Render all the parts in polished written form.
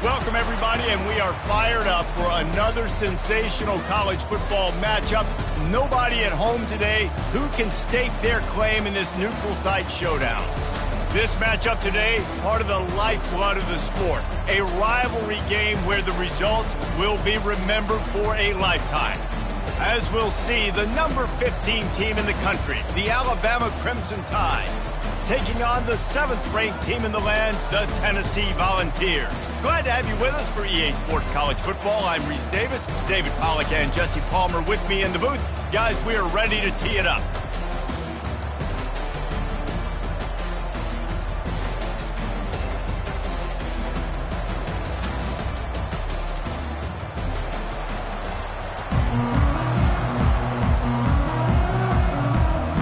Welcome, everybody, and we are fired up for another sensational college football matchup. Nobody at home today who can stake their claim in this neutral site showdown. This matchup today, part of the lifeblood of the sport, a rivalry game where the results will be remembered for a lifetime. As we'll see, the number 15 team in the country, the Alabama Crimson Tide, taking on the 7th-ranked team in the land, the Tennessee Volunteers. Glad to have you with us for EA Sports College Football. I'm Reese Davis, David Pollack and Jesse Palmer with me in the booth. Guys, we are ready to tee it up.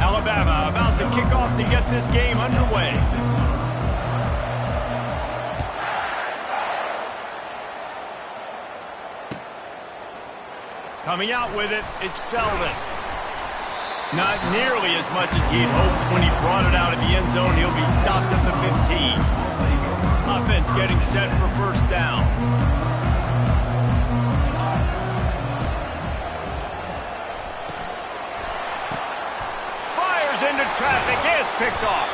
Alabama about to kick off to get this game underway. Coming out with it, it's Selden. Not nearly as much as he'd hoped when he brought it out of the end zone. He'll be stopped at the 15. Offense getting set for first down. Fires into traffic. It's picked off.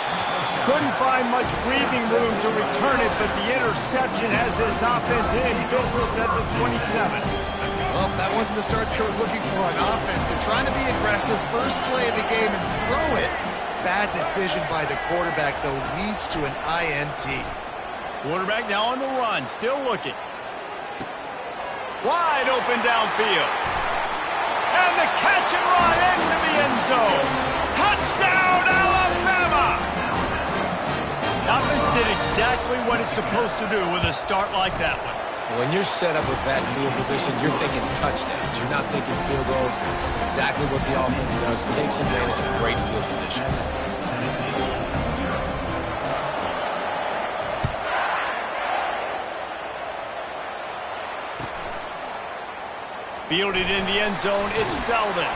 Couldn't find much breathing room to return it, but the interception has this offense in business at the 27. Well, that wasn't the start they were looking for on offense. They're trying to be aggressive, first play of the game, and throw it. Bad decision by the quarterback, though, leads to an INT. Quarterback now on the run, still looking. Wide open downfield. And the catch and run into the end zone. Touchdown, Alabama! The offense did exactly what it's supposed to do with a start like that one. When you're set up with that field position, you're thinking touchdowns. You're not thinking field goals. That's exactly what the offense does. Takes advantage of great field position. Fielded in the end zone, it's Selden.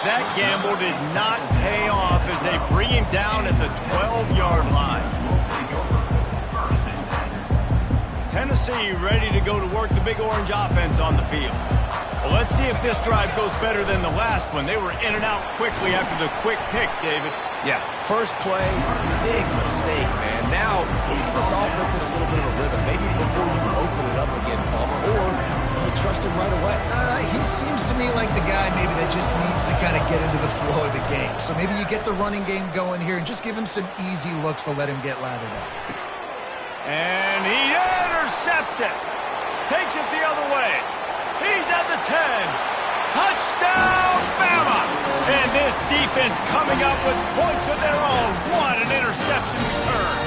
That gamble did not pay off as they bring him down at the 12-yard line. Tennessee ready to go to work the Big Orange offense on the field. Well, let's see if this drive goes better than the last one. They were in and out quickly after the quick pick, David. Yeah, first play, big mistake, man. Now, let's get this offense in a little bit of a rhythm. Maybe before you open it up again, Palmer, or you trust him right away. He seems to me like the guy maybe that just needs to kind of get into the flow of the game. So maybe you get the running game going here and just give him some easy looks to let him get lathered up. And he intercepts it. Takes it the other way. He's at the 10. Touchdown, Bama! And this defense coming up with points of their own. What an interception return.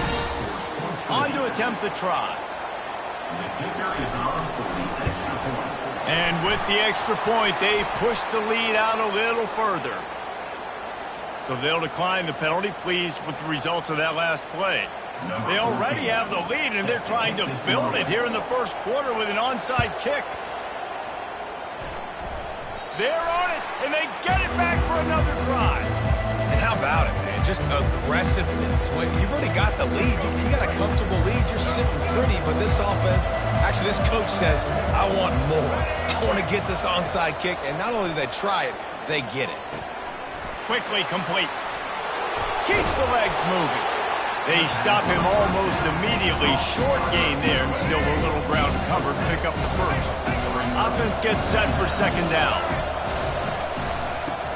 On to attempt the try. And with the extra point, they push the lead out a little further. So they'll decline the penalty, pleased with the results of that last play. They already have the lead, and they're trying to build it here in the first quarter with an onside kick. They're on it, and they get it back for another drive. And how about it, man? Just aggressiveness. When you've already got the lead, you got a comfortable lead, you're sitting pretty, but this offense, actually this coach says, I want more. I want to get this onside kick, and not only do they try it, they get it. Quickly complete. Keeps the legs moving. They stop him almost immediately. Short gain there, and still a little ground covered. Pick up the first. Offense gets set for second down.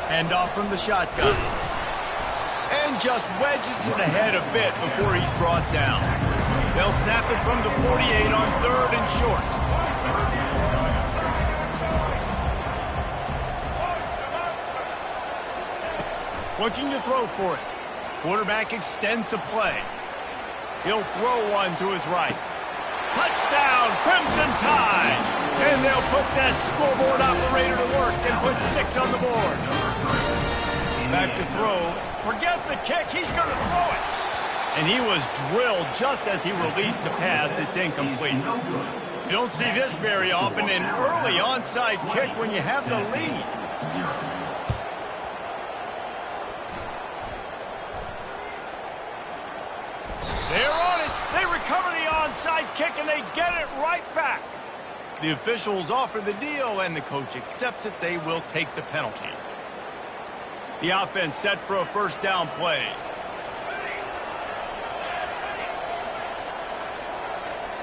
Hand off from the shotgun. and just wedges it ahead a bit before he's brought down. They'll snap it from the 48 on 3rd and short. Looking to throw for it. Quarterback extends the play. He'll throw one to his right. Touchdown, Crimson Tide! And they'll put that scoreboard operator to work and put 6 on the board. Back to throw. Forget the kick, he's going to throw it. And he was drilled just as he released the pass. It's incomplete. You don't see this very often, an early onside kick when you have the lead. They're on it. They recover the onside kick, and they get it right back. The officials offer the deal, and the coach accepts it. They will take the penalty. The offense set for a first down play.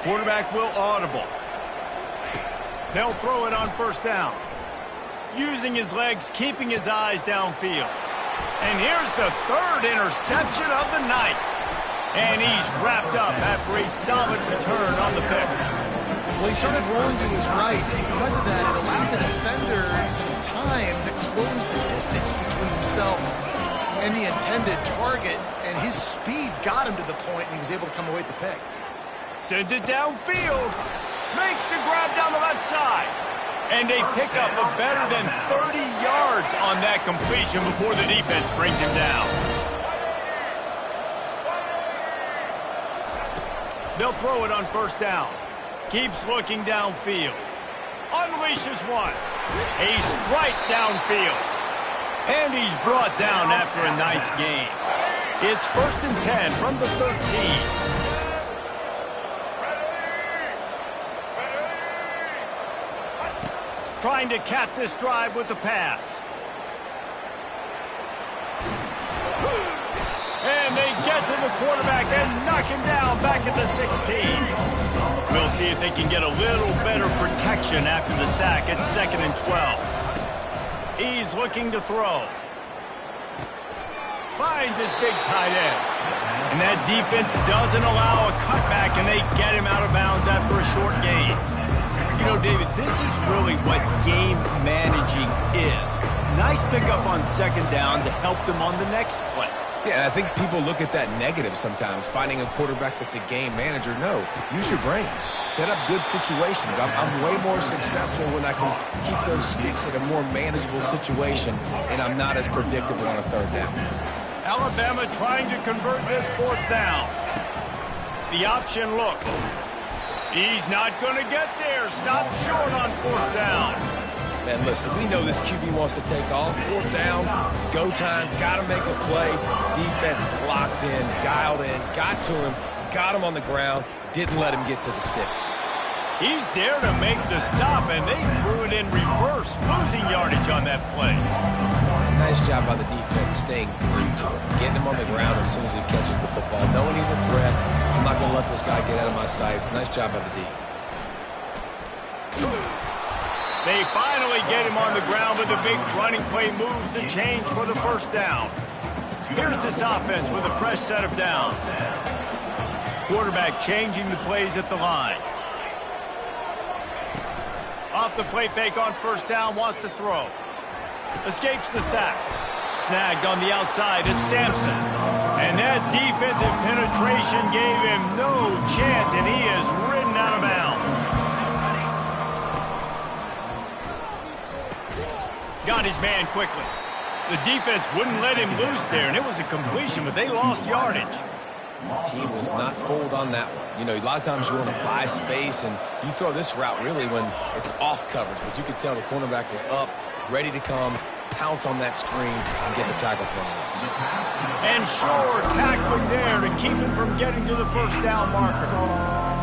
Quarterback will audible. They'll throw it on first down. Using his legs, keeping his eyes downfield. And here's the 3rd interception of the night. And he's wrapped up after a solid return on the pick. Well, he started rolling to his right, and because of that, it allowed the defender some time to close the distance between himself and the intended target, and his speed got him to the point, and he was able to come away with the pick. Sends it downfield. Makes the grab down the left side. And they pick up a better than 30 yards on that completion before the defense brings him down. They'll throw it on first down. Keeps looking downfield. Unleashes one. A strike downfield. And he's brought down after a nice gain. It's 1st and 10 from the 13. Trying to cap this drive with the pass. And they get to the quarterback and knock him down back at the 16. We'll see if they can get a little better protection after the sack at 2nd and 12. He's looking to throw. Finds his big tight end. And that defense doesn't allow a cutback, and they get him out of bounds after a short gain. You know, David, this is really what game managing is. Nice pickup on 2nd down to help them on the next play. Yeah, and I think people look at that negative sometimes, finding a quarterback that's a game manager. No, use your brain. Set up good situations. I'm way more successful when I can keep those sticks in a more manageable situation, and I'm not as predictable on a 3rd down. Alabama trying to convert this 4th down. The option look. He's not going to get there. Stop short on 4th down. Man, listen, we know this QB wants to take off. 4th down, go time, got to make a play. Defense locked in, dialed in, got to him, got him on the ground, didn't let him get to the sticks. He's there to make the stop, and they threw it in reverse, losing yardage on that play. Nice job by the defense staying glued to him, getting him on the ground as soon as he catches the football, knowing he's a threat. I'm not going to let this guy get out of my sights. Nice job by the D. They finally get him on the ground, but the big running play moves the change for the 1st down. Here's this offense with a fresh set of downs. Quarterback changing the plays at the line. Off the play fake on 1st down, wants to throw. Escapes the sack. Snagged on the outside, it's Sampson. And that defensive penetration gave him no chance, and he is ridden out of bounds. Got his man quickly. The defense wouldn't let him loose there, and it was a completion, but they lost yardage. He was not fooled on that one. You know, a lot of times you want to buy space, and you throw this route really when it's off coverage. But you could tell the cornerback was up, ready to come, pounce on that screen, and get the tackle from this. And sure, tackling there to keep him from getting to the 1st down marker.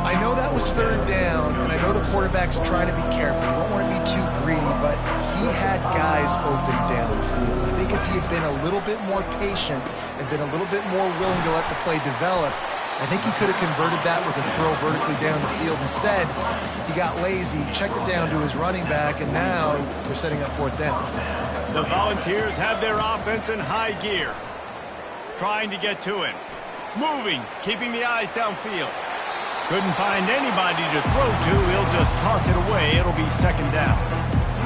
I know that was 3rd down, and I know the quarterback's trying to be careful. You don't want to be too greedy, but he had guys open downfield. I think if he had been a little bit more patient and been a little bit more willing to let the play develop, I think he could have converted that with a throw vertically down the field. Instead, he got lazy, checked it down to his running back, and now they're setting up 4th down. The Volunteers have their offense in high gear. trying to get to him. Moving, keeping the eyes downfield. Couldn't find anybody to throw to. He'll just toss it away. It'll be second down.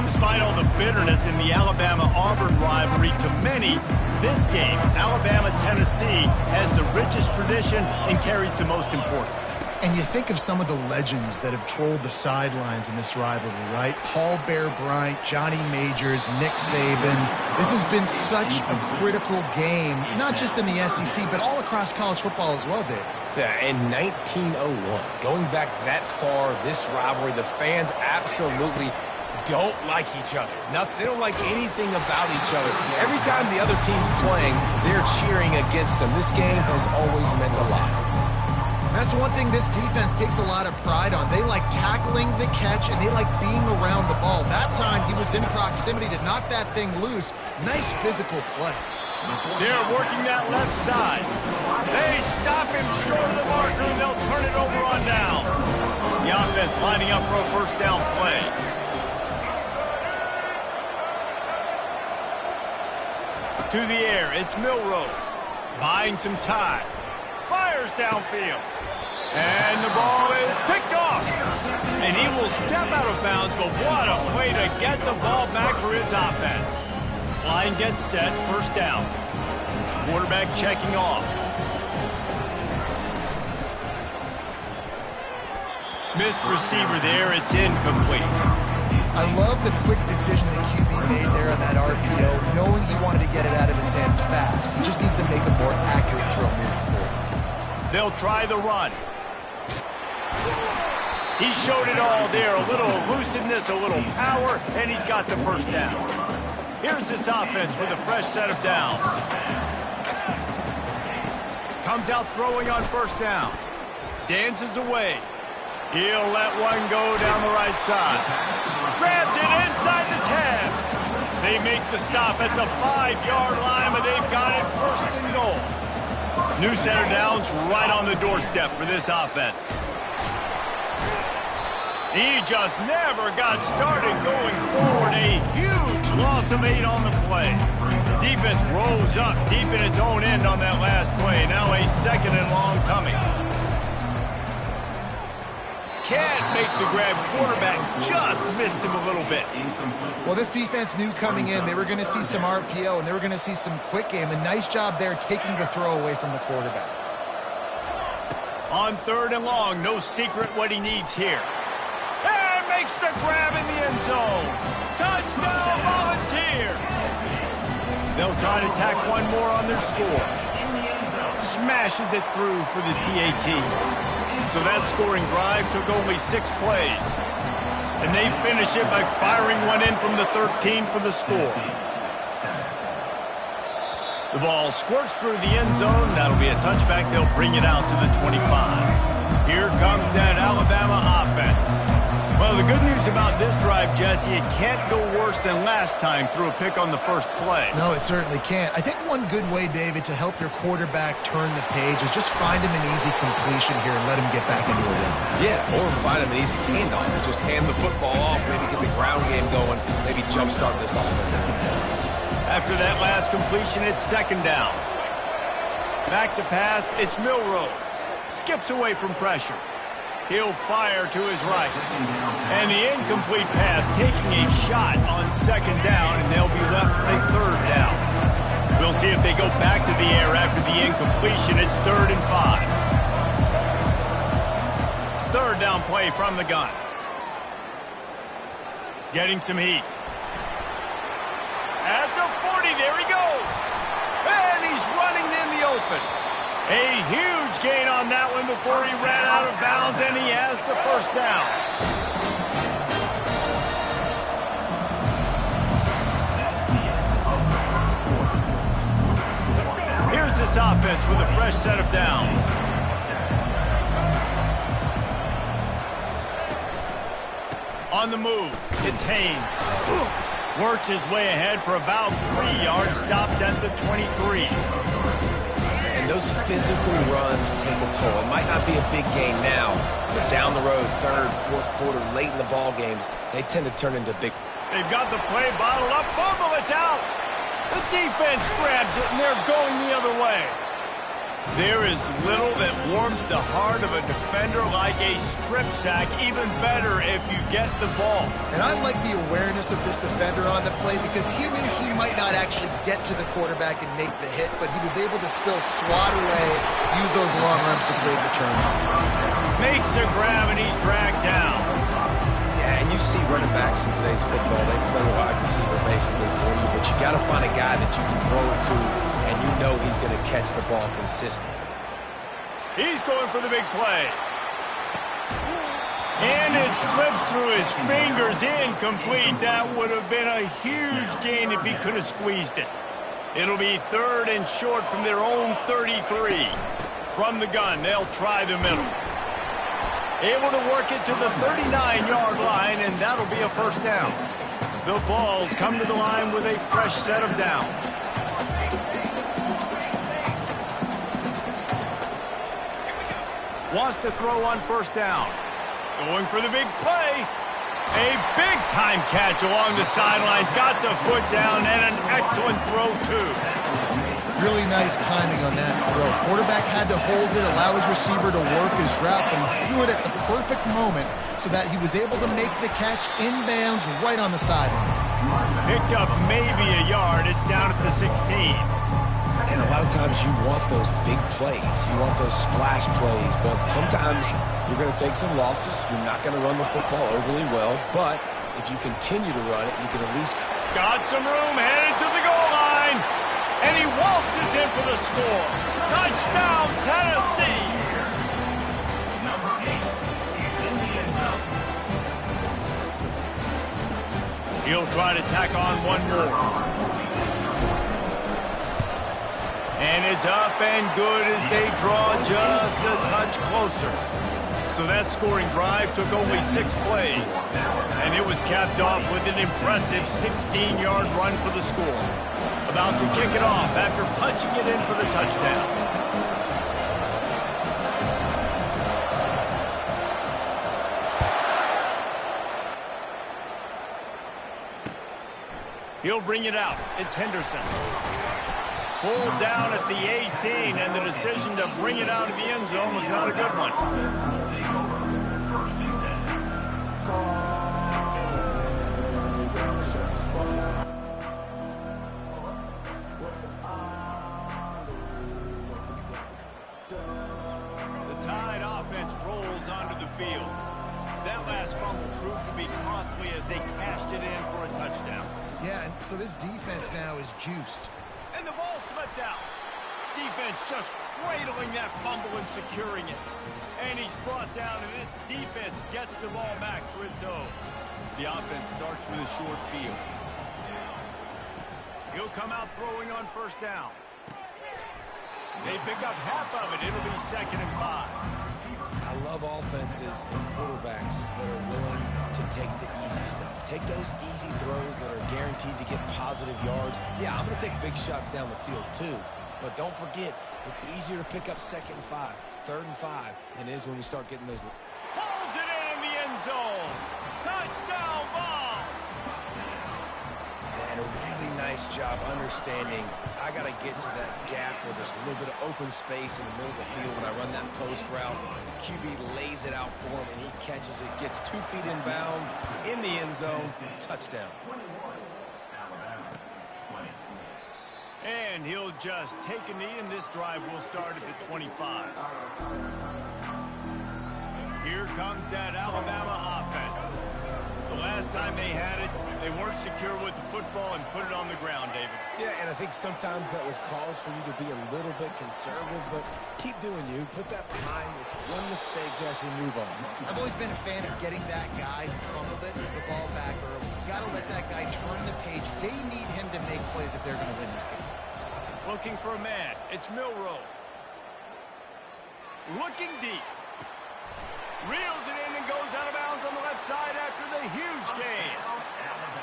Despite all the bitterness in the Alabama-Auburn rivalry, to many, this game, Alabama-Tennessee, has the richest tradition and carries the most importance. And you think of some of the legends that have trolled the sidelines in this rivalry, right? Paul Bear Bryant, Johnny Majors, Nick Saban. This has been such a critical game, not just in the SEC, but all across college football as well, Dave. Yeah, in 1901, going back that far, this rivalry, the fans absolutely don't like each other. They don't like anything about each other. Every time the other team's playing, they're cheering against them. This game has always meant a lot. That's one thing this defense takes a lot of pride on. They like tackling the catch, and they like being around the ball. That time, he was in proximity to knock that thing loose. Nice physical play. They're working that left side. They stop him short of the marker, and they'll turn it over on down. The offense lining up for a first down play. To the air, it's Milroe. Buying some time. Fires downfield. And the ball is picked off. And he will step out of bounds, but what a way to get the ball back for his offense. Line gets set, first down. Quarterback checking off. Missed receiver there, it's incomplete. I love the quick decision that QB made there on that RPO, knowing he wanted to get it out of his hands fast. He just needs to make a more accurate throw moving forward. They'll try the run. He showed it all there, a little elusiveness, a little power, and he's got the first down. Here's this offense with a fresh set of downs. Comes out throwing on first down. Dances away. He'll let one go down the right side. Grabs it inside the 10. They make the stop at the 5-yard line, but they've got it first and goal. New set of downs right on the doorstep for this offense. He just never got started going forward. A huge loss of 8 on the play. Defense rose up deep in its own end on that last play. Now a second and long coming. Can't make the grab. Quarterback just missed him a little bit. Well, this defense knew coming in they were going to see some RPO and they were going to see some quick game. A nice job there taking the throw away from the quarterback. On third and long, no secret what he needs here. And makes the grab in the end zone. Touchdown, Volunteers. They'll try to tack one more on their score. Smashes it through for the PAT. So that scoring drive took only 6 plays. And they finish it by firing one in from the 13 for the score. The ball squirts through the end zone. That'll be a touchback. They'll bring it out to the 25. Here comes that Alabama offense. Well, the good news about this drive, Jesse, it can't go worse than last time through a pick on the first play. No, it certainly can't. I think one good way, David, to help your quarterback turn the page is just find him an easy completion here and let him get back into a rhythm. Yeah, or find him an easy handoff. Just hand the football off, maybe get the ground game going, maybe jumpstart this offense. After that last completion, it's second down. Back to pass, it's Milroe. Skips away from pressure. He'll fire to his right. And the incomplete pass taking a shot on second down, and they'll be left with a third down. We'll see if they go back to the air after the incompletion. It's 3rd and 5. Third down play from the gun. Getting some heat. At the 40, there he goes. And he's running in the open. A huge gain on that one before he ran out of bounds, and he has the first down. Here's this offense with a fresh set of downs. On the move, it's Haynes. Works his way ahead for about 3 yards, stopped at the 23. And those physical runs take a toll. It might not be a big gain now, but down the road, 3rd, 4th quarter, late in the ball games, they tend to turn into big. They've got the play bottled up. Fumble, it's out. The defense grabs it, and they're going the other way. There is little that warms the heart of a defender like a strip sack, even better if you get the ball. And I like the awareness of this defender on the play because he knew he might not actually get to the quarterback and make the hit, but he was able to still swat away, use those long arms to create the turnover. Makes the grab and he's dragged down. Yeah, and you see running backs in today's football, they play wide receiver basically for you, but you got to find a guy that you can throw it to, and you know he's going to catch the ball consistently. He's going for the big play. And it slips through his fingers, incomplete. That would have been a huge gain if he could have squeezed it. It'll be 3rd and short from their own 33. From the gun, they'll try the middle. Able to work it to the 39-yard line, and that'll be a first down. The Vols come to the line with a fresh set of downs. Wants to throw on first down. Going for the big play. A big-time catch along the sidelines. Got the foot down, and an excellent throw, too. Really nice timing on that throw. Quarterback had to hold it, allow his receiver to work his route, but he threw it at the perfect moment so that he was able to make the catch inbounds right on the sideline. Picked up maybe a yard. It's down at the 16. And a lot of times you want those big plays. You want those splash plays, but sometimes you're going to take some losses. You're not going to run the football overly well, but if you continue to run it, you can at least... Got some room, headed to the goal line, and he waltzes in for the score. Touchdown, Tennessee! He'll try to tack on one more. And it's up and good as they draw just a touch closer. So that scoring drive took only 6 plays. And it was capped off with an impressive 16-yard run for the score. About to kick it off after punching it in for the touchdown. He'll bring it out. It's Henderson. Pulled down at the 18, and the decision to bring it out of the end zone was not a good one. The Tide offense rolls onto the field. That last fumble proved to be costly as they cashed it in for a touchdown. Yeah, and so this defense now is juiced. And the ball slipped out. Defense just cradling that fumble and securing it. And he's brought down, and this defense gets the ball back for its own. The offense starts with a short field. He'll come out throwing on first down. They pick up half of it. It'll be 2nd and 5. I love offenses and quarterbacks that are willing to take the easy stuff. Take those easy throws that are guaranteed to get positive yards. Yeah, I'm going to take big shots down the field too. But don't forget, it's easier to pick up 2nd and 5, 3rd and 5 than it is when we start getting those. Pulls it in the end zone. Touchdown ball. And a really nice job understanding I got to get to that gap where there's a little bit of open space in the middle of the field when I run that post route. QB lays it out for him, and he catches it, gets 2 feet in bounds, in the end zone, touchdown. And he'll just take a knee, and this drive will start at the 25. Here comes that Alabama offense. The last time they had it, they weren't secure with the football and put it on the ground, David. Yeah, and I think sometimes that would cause for you to be a little bit conservative, but keep doing you. Put that behind. It's one mistake, Jesse, move on. I've always been a fan of getting that guy who fumbled it, the ball back early. You got to let that guy turn the page. They need him to make plays if they're going to win this game. Looking for a man. It's Milroe. Looking deep. Reels it in and goes out of bounds on the left side after the huge gain.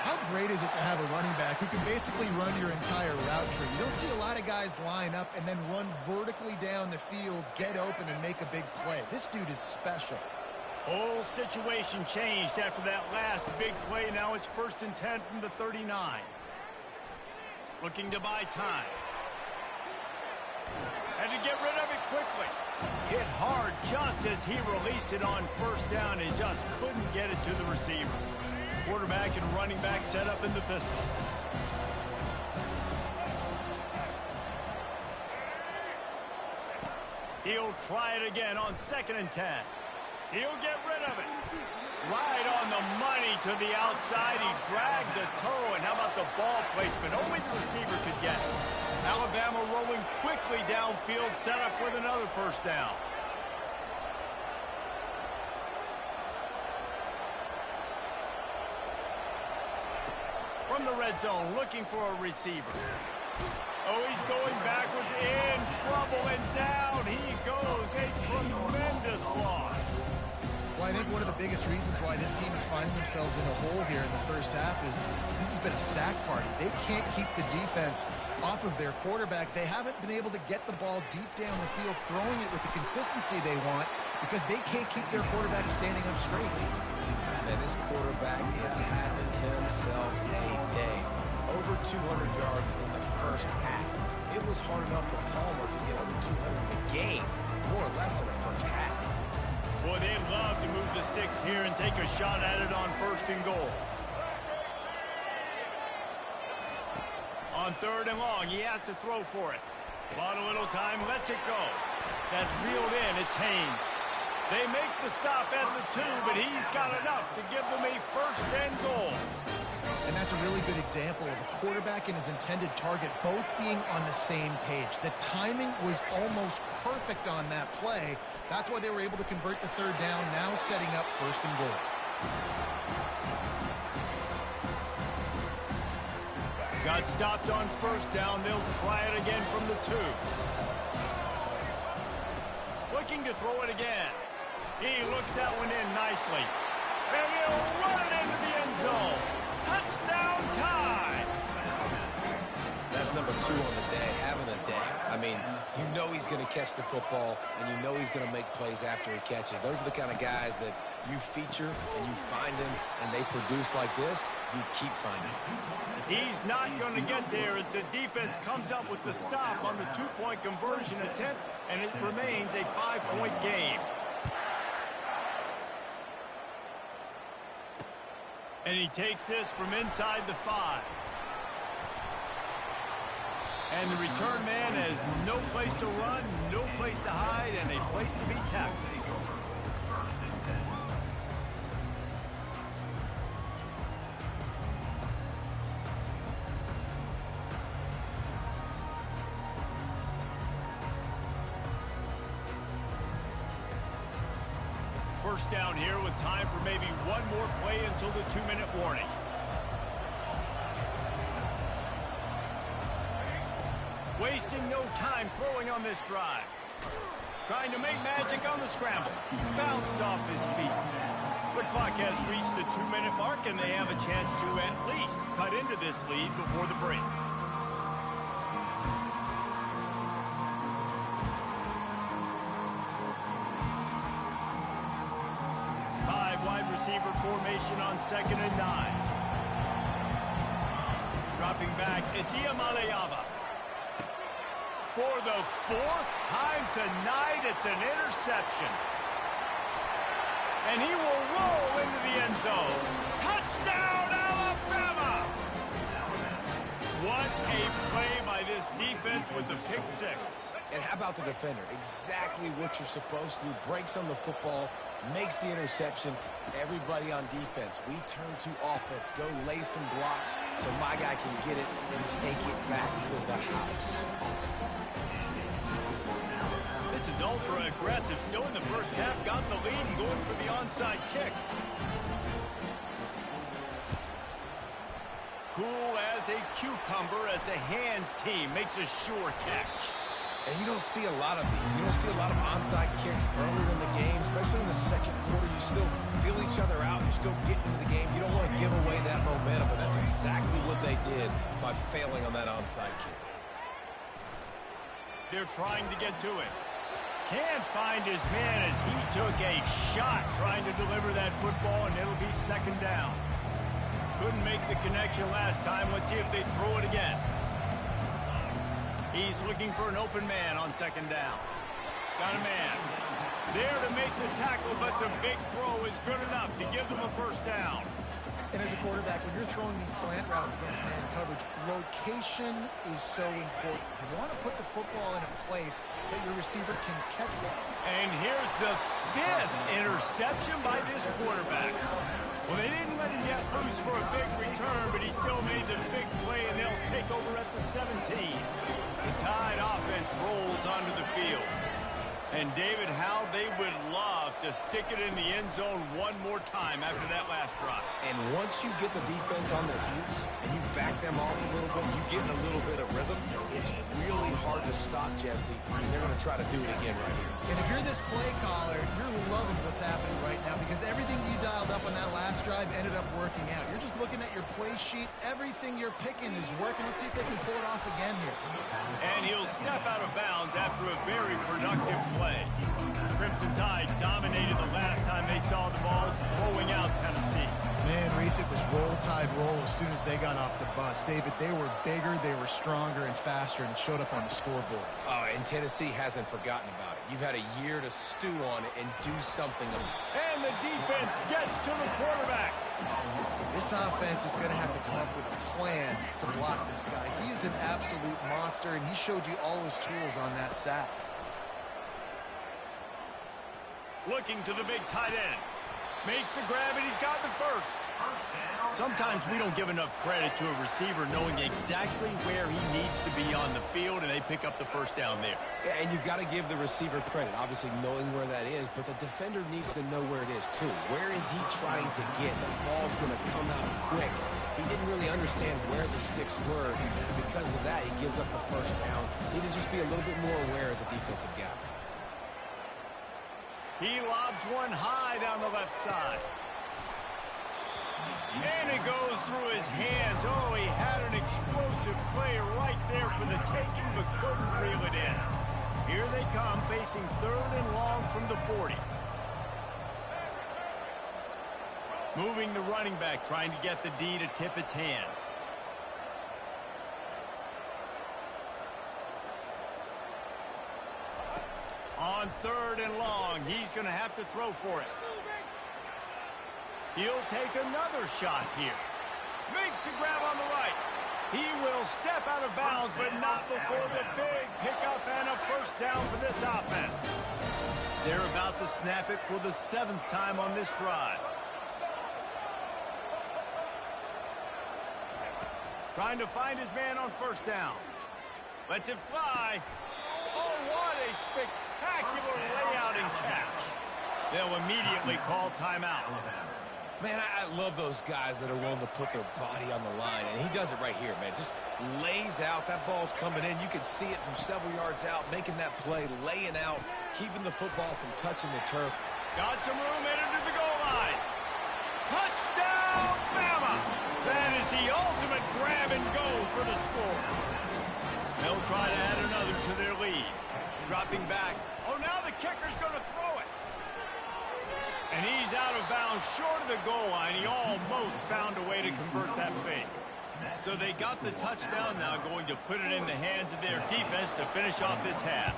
How great is it to have a running back who can basically run your entire route tree? You don't see a lot of guys line up and then run vertically down the field, get open, and make a big play. This dude is special. Whole situation changed after that last big play. Now it's 1st and 10 from the 39. Looking to buy time. And to get rid of it quickly. Hit hard just as he released it on first down and just couldn't get it to the receiver. Quarterback and running back set up in the pistol. He'll try it again on 2nd and 10. He'll get rid of it. Right on the money to the outside. He dragged the toe, and how about the ball placement? Only the receiver could get it. Alabama rolling quickly downfield, set up with another first down. From the red zone, looking for a receiver. Oh, he's going backwards, in trouble, and down he goes. A tremendous loss. Well, I think one of the biggest reasons why this team is finding themselves in a hole here in the first half is this has been a sack party. They can't keep the defense off of their quarterback. They haven't been able to get the ball deep down the field, throwing it with the consistency they want because they can't keep their quarterback standing up straight. And this quarterback is having himself a day. Over 200 yards in the first half. It was hard enough for Palmer to get over 200 in a game, more or less in the first half. Boy, they'd love to move the sticks here and take a shot at it on 1st and goal. On 3rd and long, he has to throw for it. Bought a little time, lets it go. That's reeled in, it's Haynes. They make the stop at the 2, but he's got enough to give them a 1st and goal. And that's a really good example of a quarterback and his intended target both being on the same page. The timing was almost perfect on that play. That's why they were able to convert the 3rd down, now setting up 1st and goal. Got stopped on 1st down. They'll try it again from the 2. Looking to throw it again. He looks that one in nicely. And he'll run it into the end zone. Touchdown time! That's number 2 on the day, having a day. I mean, you know he's going to catch the football, and you know he's going to make plays after he catches. Those are the kind of guys that you feature and you find them, and they produce like this, you keep finding them. He's not going to get there as the defense comes up with the stop on the 2-point conversion attempt, and it remains a 5-point game. And he takes this from inside the 5. And the return man has no place to run, no place to hide, and a place to be tackled. First down here with time for maybe one more play until the 2-minute warning. Wasting no time throwing on this drive. Trying to make magic on the scramble. Bounced off his feet. The clock has reached the 2-minute mark, and they have a chance to at least cut into this lead before the break. Receiver formation on 2nd and 9. Dropping back, it's Iamaleava. For the 4th time tonight, it's an interception. And he will roll into the end zone. Touchdown, Alabama! What a play by this defense with the pick 6. And how about the defender? Exactly what you're supposed to do. Breaks on the football, makes the interception. Everybody on defense, we turn to offense. Go lay some blocks so my guy can get it and take it back to the house. This is ultra aggressive. Still in the first half, got the lead and going for the onside kick. Cool as a cucumber as the hands team makes a sure catch. And you don't see a lot of these. You don't see a lot of onside kicks earlier in the game, especially in the second quarter. You still feel each other out. You're still getting into the game. You don't want to give away that momentum, but that's exactly what they did by failing on that onside kick. They're trying to get to it. Can't find his man as he took a shot trying to deliver that football, and it'll be 2nd down. Couldn't make the connection last time. Let's see if they throw it again. He's looking for an open man on second down. Got a man. There to make the tackle, but the big throw is good enough to give them a first down. And as a quarterback, when you're throwing these slant routes against man coverage, location is so important. You want to put the football in a place that your receiver can catch it. And here's the 5th interception by this quarterback. Well, they didn't let him get loose for a big return, but he still made the big play, and they'll take over at the 17. The Tide offense rolls onto the field. And, David, how they would love to stick it in the end zone one more time after that last drive. And once you get the defense on their heels and you back them off a little bit, you get in a little bit of rhythm, it's really hard to stop, Jesse, and they're going to try to do it again right here. And if you're this play caller, you're loving what's happening right now because everything you dialed up on that last drive ended up working out. You're just looking at your play sheet. Everything you're picking is working. Let's see if they can pull it off again here. And he'll step out of bounds after a very productive play. Crimson Tide dominated the last time they saw the balls rolling out Tennessee. Man, Reese, it was roll tide roll as soon as they got off the bus. David, they were bigger, they were stronger and faster, and it showed up on the scoreboard. Oh, and Tennessee hasn't forgotten about it. You've had a year to stew on it and do something about it. And the defense gets to the quarterback. This offense is going to have to come up with a plan to block this guy. He is an absolute monster, and he showed you all his tools on that sack. Looking to the big tight end. Makes the grab, and he's got the first. Sometimes we don't give enough credit to a receiver knowing exactly where he needs to be on the field, and they pick up the first down there. Yeah, and you've got to give the receiver credit, obviously knowing where that is, but the defender needs to know where it is too. Where is he trying to get? That ball's going to come out quick. He didn't really understand where the sticks were. Because of that, he gives up the first down. He needed to just be a little bit more aware as a defensive guy. He lobs one high down the left side. And it goes through his hands. Oh, he had an explosive play right there for the taking, but couldn't reel it in. Here they come, facing 3rd and long from the 40. Moving the running back, trying to get the D to tip its hand. On 3rd and long, he's going to have to throw for it. He'll take another shot here. Makes the grab on the right. He will step out of bounds, but not before the big pickup and a first down for this offense. They're about to snap it for the 7th time on this drive. Trying to find his man on first down. Lets it fly. Oh, what a spectacular layout and catch. They'll immediately call timeout. Man, I love those guys that are willing to put their body on the line, and he does it right here, man. Just lays out. That ball's coming in. You can see it from several yards out, making that play, laying out, keeping the football from touching the turf. Got some room headed to the goal line. Touchdown, Bama! That is the ultimate grab and go for the score. They'll try to add another to their lead. Dropping back. Oh, now the kicker's going to throw it. And he's out of bounds short of the goal line. He almost found a way to convert that fake. So they got the touchdown now, going to put it in the hands of their defense to finish off this half.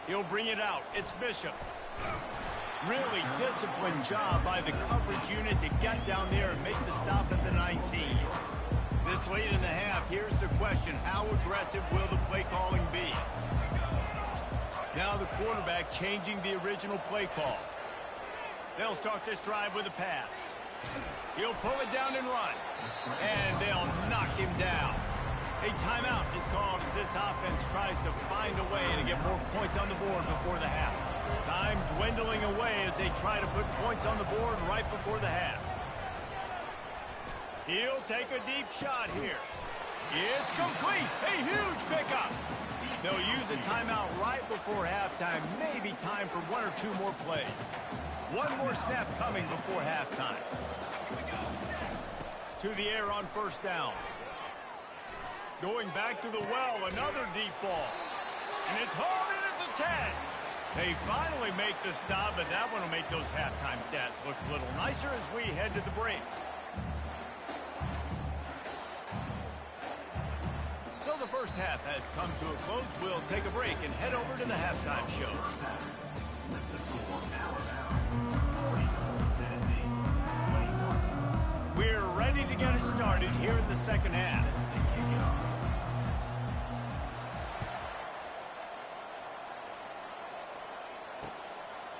He'll bring it out. It's Bishop. Really disciplined job by the coverage unit to get down there and make the stop at the 19. This late in the half, here's the question. How aggressive will the play calling be? Now the quarterback changing the original play call. They'll start this drive with a pass. He'll pull it down and run. And they'll knock him down. A timeout is called as this offense tries to find a way to get more points on the board before the half. Time dwindling away as they try to put points on the board right before the half. He'll take a deep shot here. It's complete. A huge pickup. They'll use a timeout right before halftime. Maybe time for one or two more plays. One more snap coming before halftime. To the air on first down. Going back to the well, another deep ball. And it's hauled in at the 10. They finally make the stop, but that one will make those halftime stats look a little nicer as we head to the break. half has come to a close. We'll take a break and head over to the halftime show. We're ready to get it started here in the second half.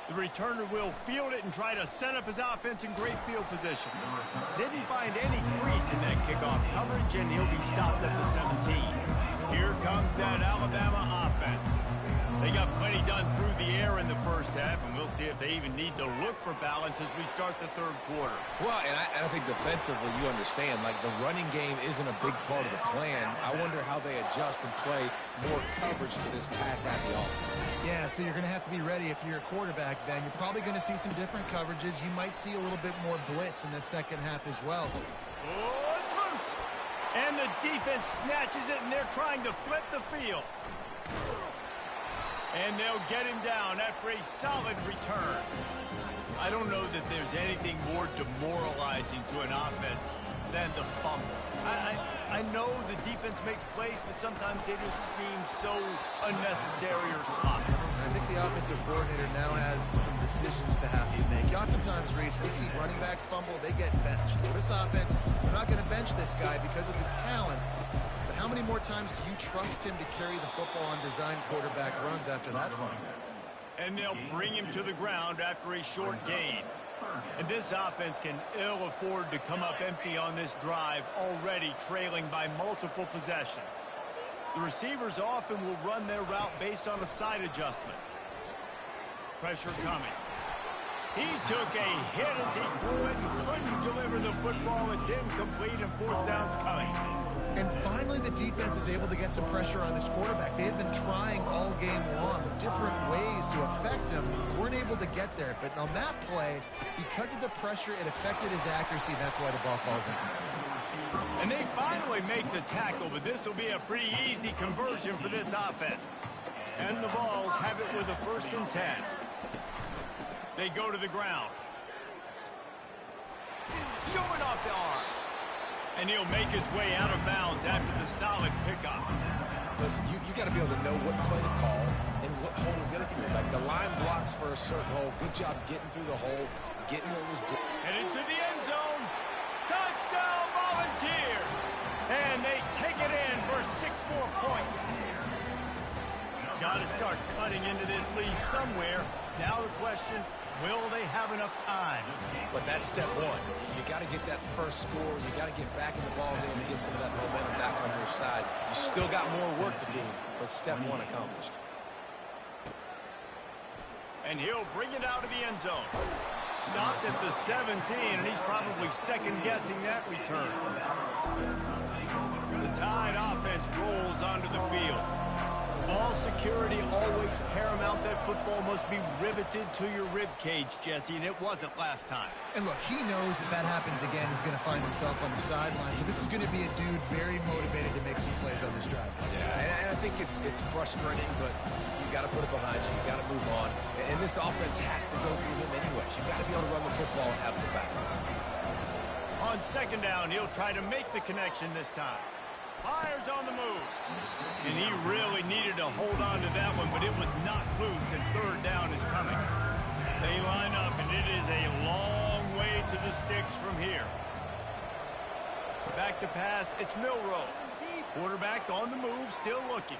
The returner will field it and try to set up his offense in great field position. Didn't find any crease in that kickoff coverage, and he'll be stopped at the 17. Here comes that Alabama offense. They got plenty done through the air in the first half, and we'll see if they even need to look for balance as we start the third quarter. Well, and I think defensively, you understand, like the running game isn't a big part of the plan. I wonder how they adjust and play more coverage to this pass-happy offense. Yeah, so you're going to have to be ready if you're a quarterback then. You're probably going to see some different coverages. You might see a little bit more blitz in the second half as well. Oh, it's loose. And the defense snatches it, and they're trying to flip the field. And they'll get him down after a solid return. I don't know that there's anything more demoralizing to an offense than the fumble. I know the defense makes plays, but sometimes they just seem so unnecessary or sloppy. I think the offensive coordinator now has some decisions to have to make. Oftentimes, Reese, we see running backs fumble, they get benched. For this offense, we're not going to bench this guy because of his talent. But how many more times do you trust him to carry the football on design quarterback runs after that fumble? And they'll bring him to the ground after a short gain. And this offense can ill afford to come up empty on this drive, already trailing by multiple possessions. The receivers often will run their route based on a side adjustment. Pressure coming. He took a hit as he threw it and couldn't deliver the football. It's incomplete and fourth down's coming. And finally, the defense is able to get some pressure on this quarterback. They had been trying all game long with different ways to affect him. Weren't able to get there. But on that play, because of the pressure, it affected his accuracy. That's why the ball falls incomplete. And they finally make the tackle, but this will be a pretty easy conversion for this offense. And the Vols have it with a 1st and 10. They go to the ground. Showing off the arms. And he'll make his way out of bounds after the solid pickup. Listen, you got to be able to know what play to call and what hole to get it through. Like the line blocks for a certain hole. Good job getting through the hole, getting where it was blocked. And into the end zone. Touchdown, Volunteers! And they take it in for 6 more points. Got to start cutting into this lead somewhere. Now the question, will they have enough time? But that's step one. You got to get that first score. You got to get back in the ball game and get some of that momentum back on your side. You still got more work to do, but step one accomplished. And he'll bring it out of the end zone. Stopped at the 17, and he's probably second-guessing that return. The Tide offense rolls onto the field. Ball security always paramount. That football must be riveted to your rib cage, Jesse, and it wasn't last time. And look, he knows that happens again, he's going to find himself on the sideline. So this is going to be a dude very motivated to make some plays on this drive. Yeah, and I think it's frustrating, but you got to put it behind you. You got to move on. And this offense has to go through him anyways. You got to be able to run the football and have some balance. On 2nd down, he'll try to make the connection this time. Fires on the move. And he really needed to hold on to that one, but it was not loose, and 3rd down is coming. They line up, and it is a long way to the sticks from here. Back to pass, it's Milroe. Quarterback on the move, still looking.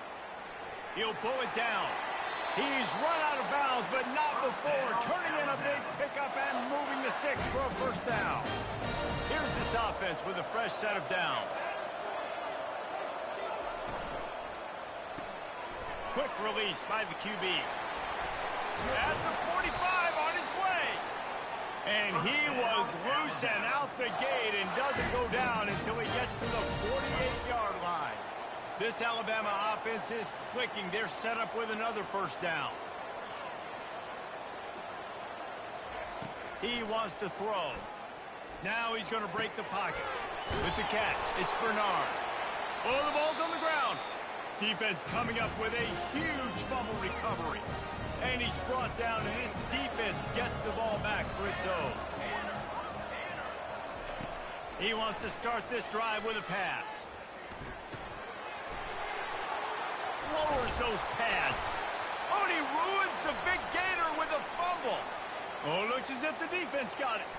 He'll pull it down. He's run out of bounds, but not before. Turning in a big pickup and moving the sticks for a 1st down. Here's this offense with a fresh set of downs. Quick release by the QB. At the 45 on his way. And he was loose and out the gate and doesn't go down until he gets to the 48-yard line. This Alabama offense is clicking. They're set up with another 1st down. He wants to throw. Now he's going to break the pocket. With the catch, it's Bernard. Oh, the ball's on the ground. Defense coming up with a huge fumble recovery. And he's brought down, and his defense gets the ball back for its own. He wants to start this drive with a pass. lowers those pads. Oh, and he ruins the big gainer with a fumble. Oh, looks as if the defense got it.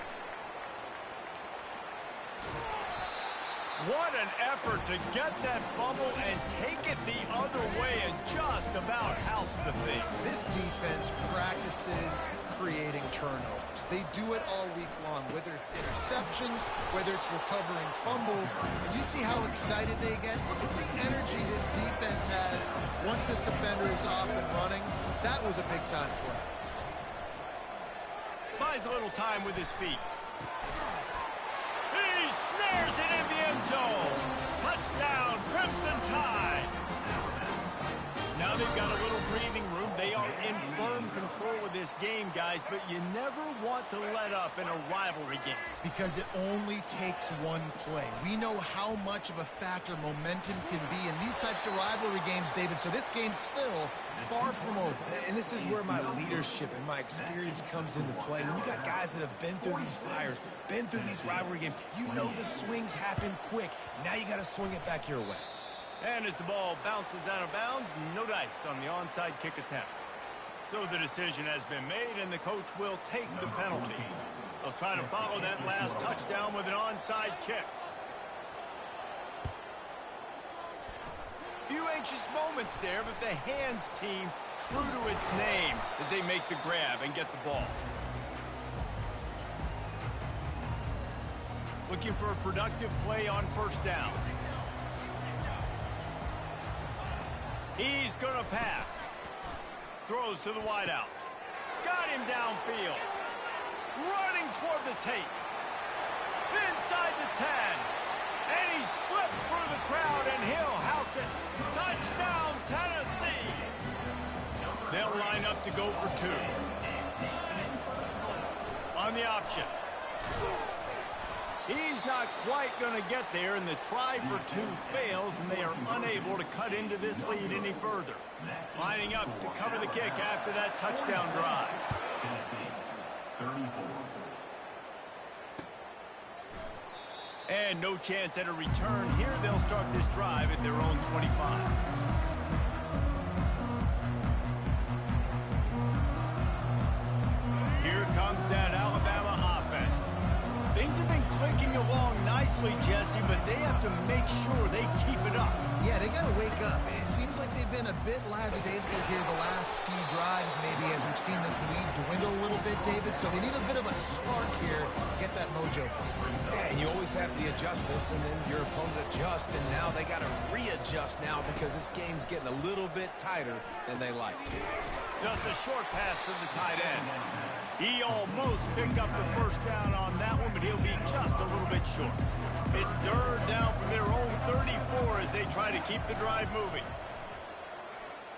What an effort to get that fumble and take it the other way and just about house the thing. This defense practices creating turnovers. They do it all week long, whether it's interceptions, whether it's recovering fumbles. And you see how excited they get? Look at the energy this defense has once this defender is off and running. That was a big-time play. Buys a little time with his feet. He snares it in the end zone. Touchdown, Crimson Tide. Now they've got a little breathing room. They are in firm control of this game, guys, but you never want to let up in a rivalry game. Because it only takes one play. We know how much of a factor momentum can be in these types of rivalry games, David, so this game's still far from over. And this is where my leadership and my experience comes into play. When you got guys that have been through these fires, been through these rivalry games, you know the swings happen quick. Now you got to swing it back your way. And as the ball bounces out of bounds, no dice on the onside kick attempt. So the decision has been made, and the coach will take the penalty. They'll try to follow that last touchdown with an onside kick. Few anxious moments there, but the hands team true to its name as they make the grab and get the ball. Looking for a productive play on first down. He's going to pass. Throws to the wideout. Got him downfield. Running toward the tape. Inside the 10. And he slipped through the crowd, and he'll house it. Touchdown, Tennessee. They'll line up to go for two. On the option. He's not quite going to get there, and the try for two fails, and they are unable to cut into this lead any further. Lining up to cover the kick after that touchdown drive. And no chance at a return here. They'll start this drive at their own 25. Here comes that Alabama offense. Things have been clicking along nicely, Jesse, but they have to make sure they keep it up. Yeah, they got to wake up. It seems like they've been a bit lackadaisical here the last few drives, maybe, as we've seen this lead dwindle a little bit, David. So they need a bit of a spark here to get that mojo. Yeah, and you always have the adjustments, and then your opponent adjusts, and now they got to readjust now because this game's getting a little bit tighter than they like. Just a short pass to the tight end. He almost picked up the first down on that one, but he'll be just a little bit short. It's third down from their own 34 as they try to keep the drive moving.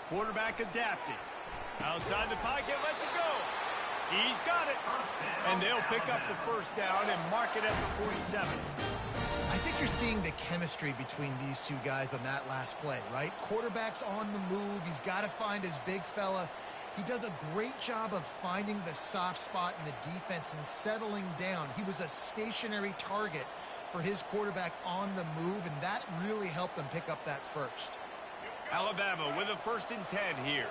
Quarterback adapting. Outside the pocket, lets it go. He's got it. And they'll pick up the first down and mark it at the 47. I think you're seeing the chemistry between these two guys on that last play, right? Quarterback's on the move. He's got to find his big fella. He does a great job of finding the soft spot in the defense and settling down. He was a stationary target for his quarterback on the move, and that really helped them pick up that first. Alabama with a 1st and 10 here.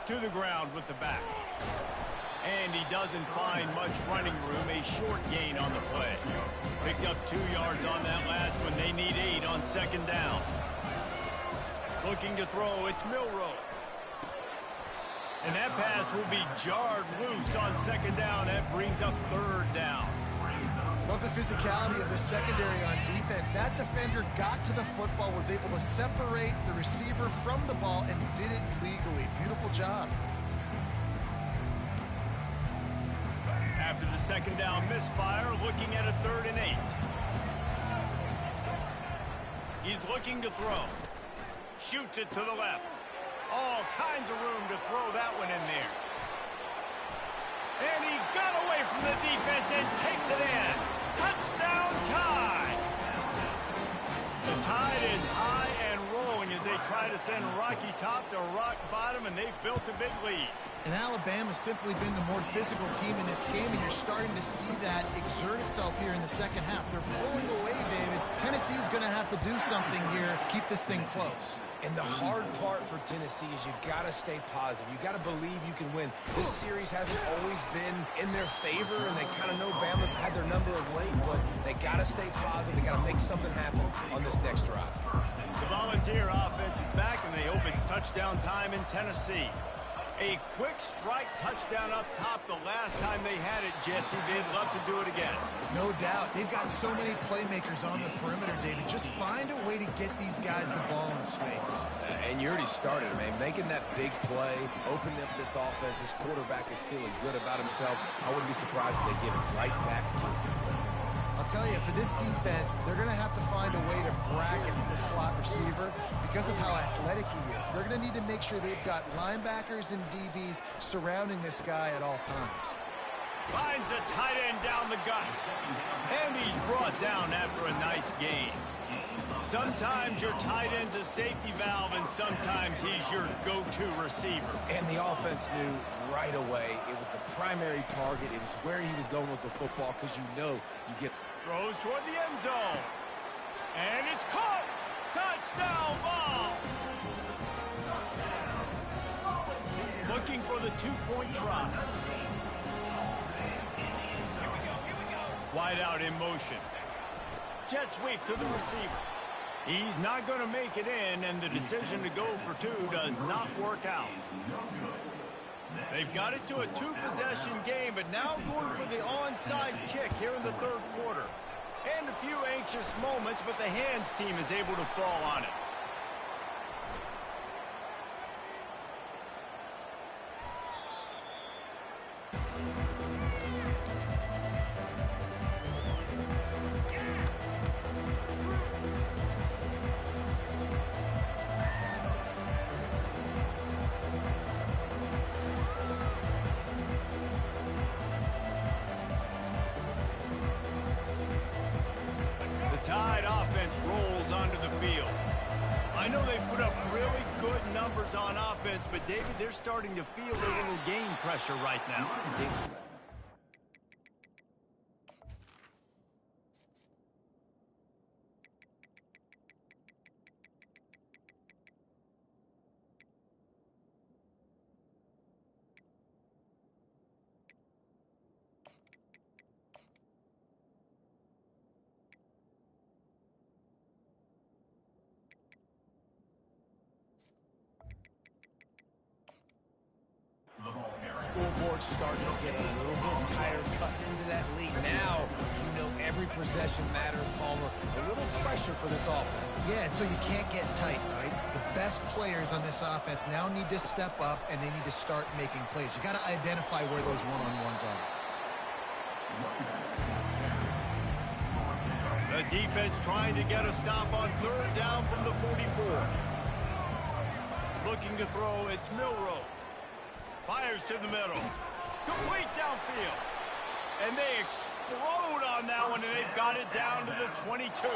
To the ground with the back. And he doesn't find much running room. A short gain on the play. Picked up 2 yards on that last one. They need 8 on 2nd down. Looking to throw, it's Milroe. And that pass will be jarred loose on 2nd down. That brings up 3rd down. Love the physicality of the secondary on defense. That defender got to the football, was able to separate the receiver from the ball, and did it legally. Beautiful job. After the 2nd down misfire, looking at a 3rd and 8. He's looking to throw. Shoots it to the left. All kinds of room to throw that one in there. And he got away from the defense and takes it in. Touchdown, Tide! The Tide is high and rolling as they they try to send Rocky Top to rock bottom, and they've built a big lead. And Alabama's simply been the more physical team in this game, and you're starting to see that exert itself here in the second half. They're pulling away, David. Tennessee's going to have to do something here, keep this thing close. And the hard part for Tennessee is you got to stay positive. You got to believe you can win. This series hasn't always been in their favor, and they kind of know Bama's had their number of late, but they got to stay positive. They got to make something happen on this next drive. The Volunteer offense is back, and they hope it's touchdown time in Tennessee. A quick strike touchdown up top the last time they had it, Jesse. They'd love to do it again. No doubt. They've got so many playmakers on the perimeter, David. Just find a way to get these guys the ball in space. And you already started, man. Making that big play, opening up this offense. This quarterback is feeling good about himself. I wouldn't be surprised if they give it right back to him. I'll tell you, for this defense, they're going to have to find a way to bracket the slot receiver because of how athletic he is. They're going to need to make sure they've got linebackers and DBs surrounding this guy at all times. Finds a tight end down the gut. And he's brought down after a nice gain. Sometimes your tight end's a safety valve, and sometimes he's your go-to receiver. And the offense knew right away it was the primary target. It was where he was going with the football because you know you get... Throws toward the end zone. And it's caught! Touchdown ball! Looking for the two-point try. Wide out in motion. Jet sweep to the receiver. He's not going to make it in, and the decision to go for two does not work out. They've got it to a two-possession game, but now going for the onside kick here in the third quarter. And a few anxious moments, but the hands team is able to fall on it. Tide offense rolls onto the field. I know they put up really good numbers on offense, but David, they're starting to feel a little game pressure right now. Scoreboard's starting to get a little bit tired cutting into that lead. Now, you know every possession matters, Palmer. A little pressure for this offense. Yeah, and so you can't get tight, right? The best players on this offense now need to step up, and they need to start making plays. You got to identify where those one-on-ones are. The defense trying to get a stop on third down from the 44. Looking to throw, it's Milroe. Fires to the middle. Complete downfield. And they explode on that one, and they've got it down to the 22.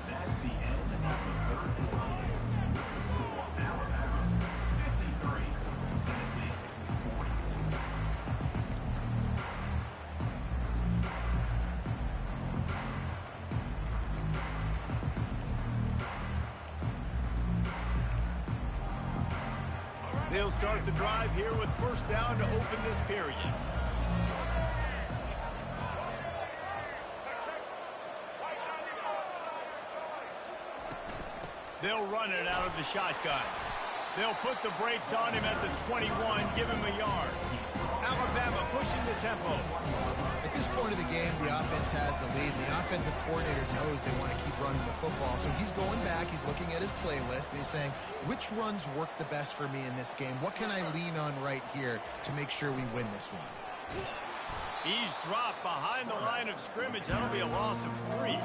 That's the end of the third quarter. Score, Alabama 53, Tennessee 40. They'll start the drive here with first down to open this period. They'll run it out of the shotgun. They'll put the brakes on him at the 21, give him a yard. Alabama pushing the tempo. At this point of the game, the offense has the lead, and the offensive coordinator knows they want to keep running the football. So he's going back, he's looking at his playlist, and he's saying, which runs work the best for me in this game? What can I lean on right here to make sure we win this one? He's dropped behind the line of scrimmage. That'll be a loss of 3.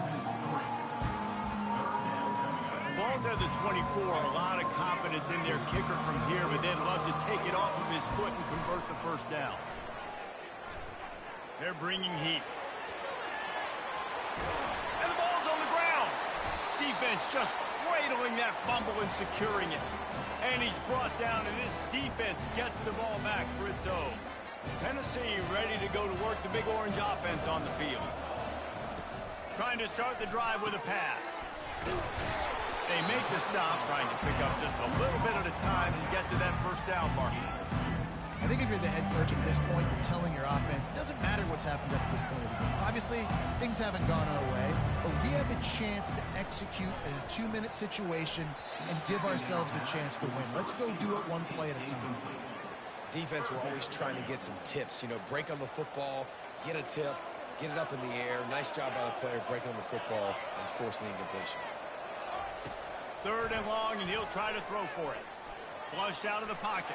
Ball's at the 24. A lot of confidence in their kicker from here, but they'd love to take it off of his foot and convert the first down. They're bringing heat. And the ball's on the ground. Defense just cradling that fumble and securing it. And he's brought down, and this defense gets the ball back for its own. Tennessee ready to go to work the big orange offense on the field. Trying to start the drive with a pass. They make the stop, trying to pick up just a little bit at a time and get to that first down marker. I think if you're the head coach at this point, you're telling your offense, it doesn't matter what's happened up to this point of the game. Obviously, things haven't gone our way, but we have a chance to execute in a 2-minute situation and give ourselves a chance to win. Let's go do it one play at a time. Defense, we're always trying to get some tips. You know, break on the football, get a tip, get it up in the air. Nice job by the player breaking on the football and forcing the incompletion. 3rd and long, and he'll try to throw for it. Flushed out of the pocket.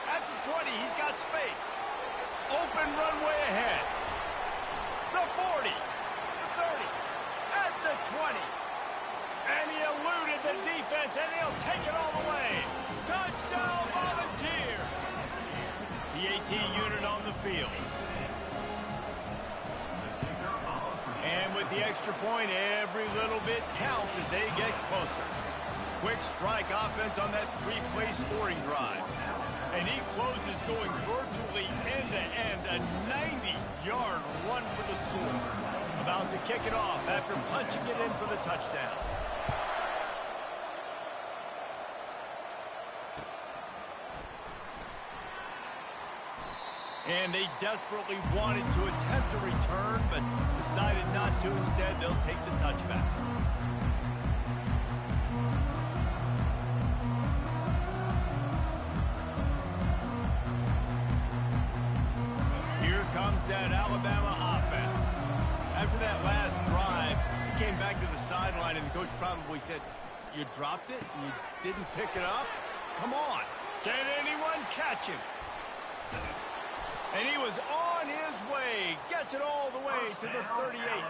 At the 20, he's got space. Open runway ahead. The 40, the 30, at the 20. And he eluded the defense, and he'll take it all the way. Touchdown, Volunteers! The 18 unit on the field. And with the extra point, every little bit counts as they get closer. Quick strike offense on that 3-play scoring drive. And he closes going virtually end-to-end, a 90-yard run for the score. About to kick it off after punching it in for the touchdown. And they desperately wanted to attempt a return, but decided not to. Instead, they'll take the touchback. Here comes that Alabama offense. After that last drive, he came back to the sideline, and the coach probably said, "You dropped it? You didn't pick it up? Come on. Can anyone catch him?" And he was on his way. Gets it all the way to the 38.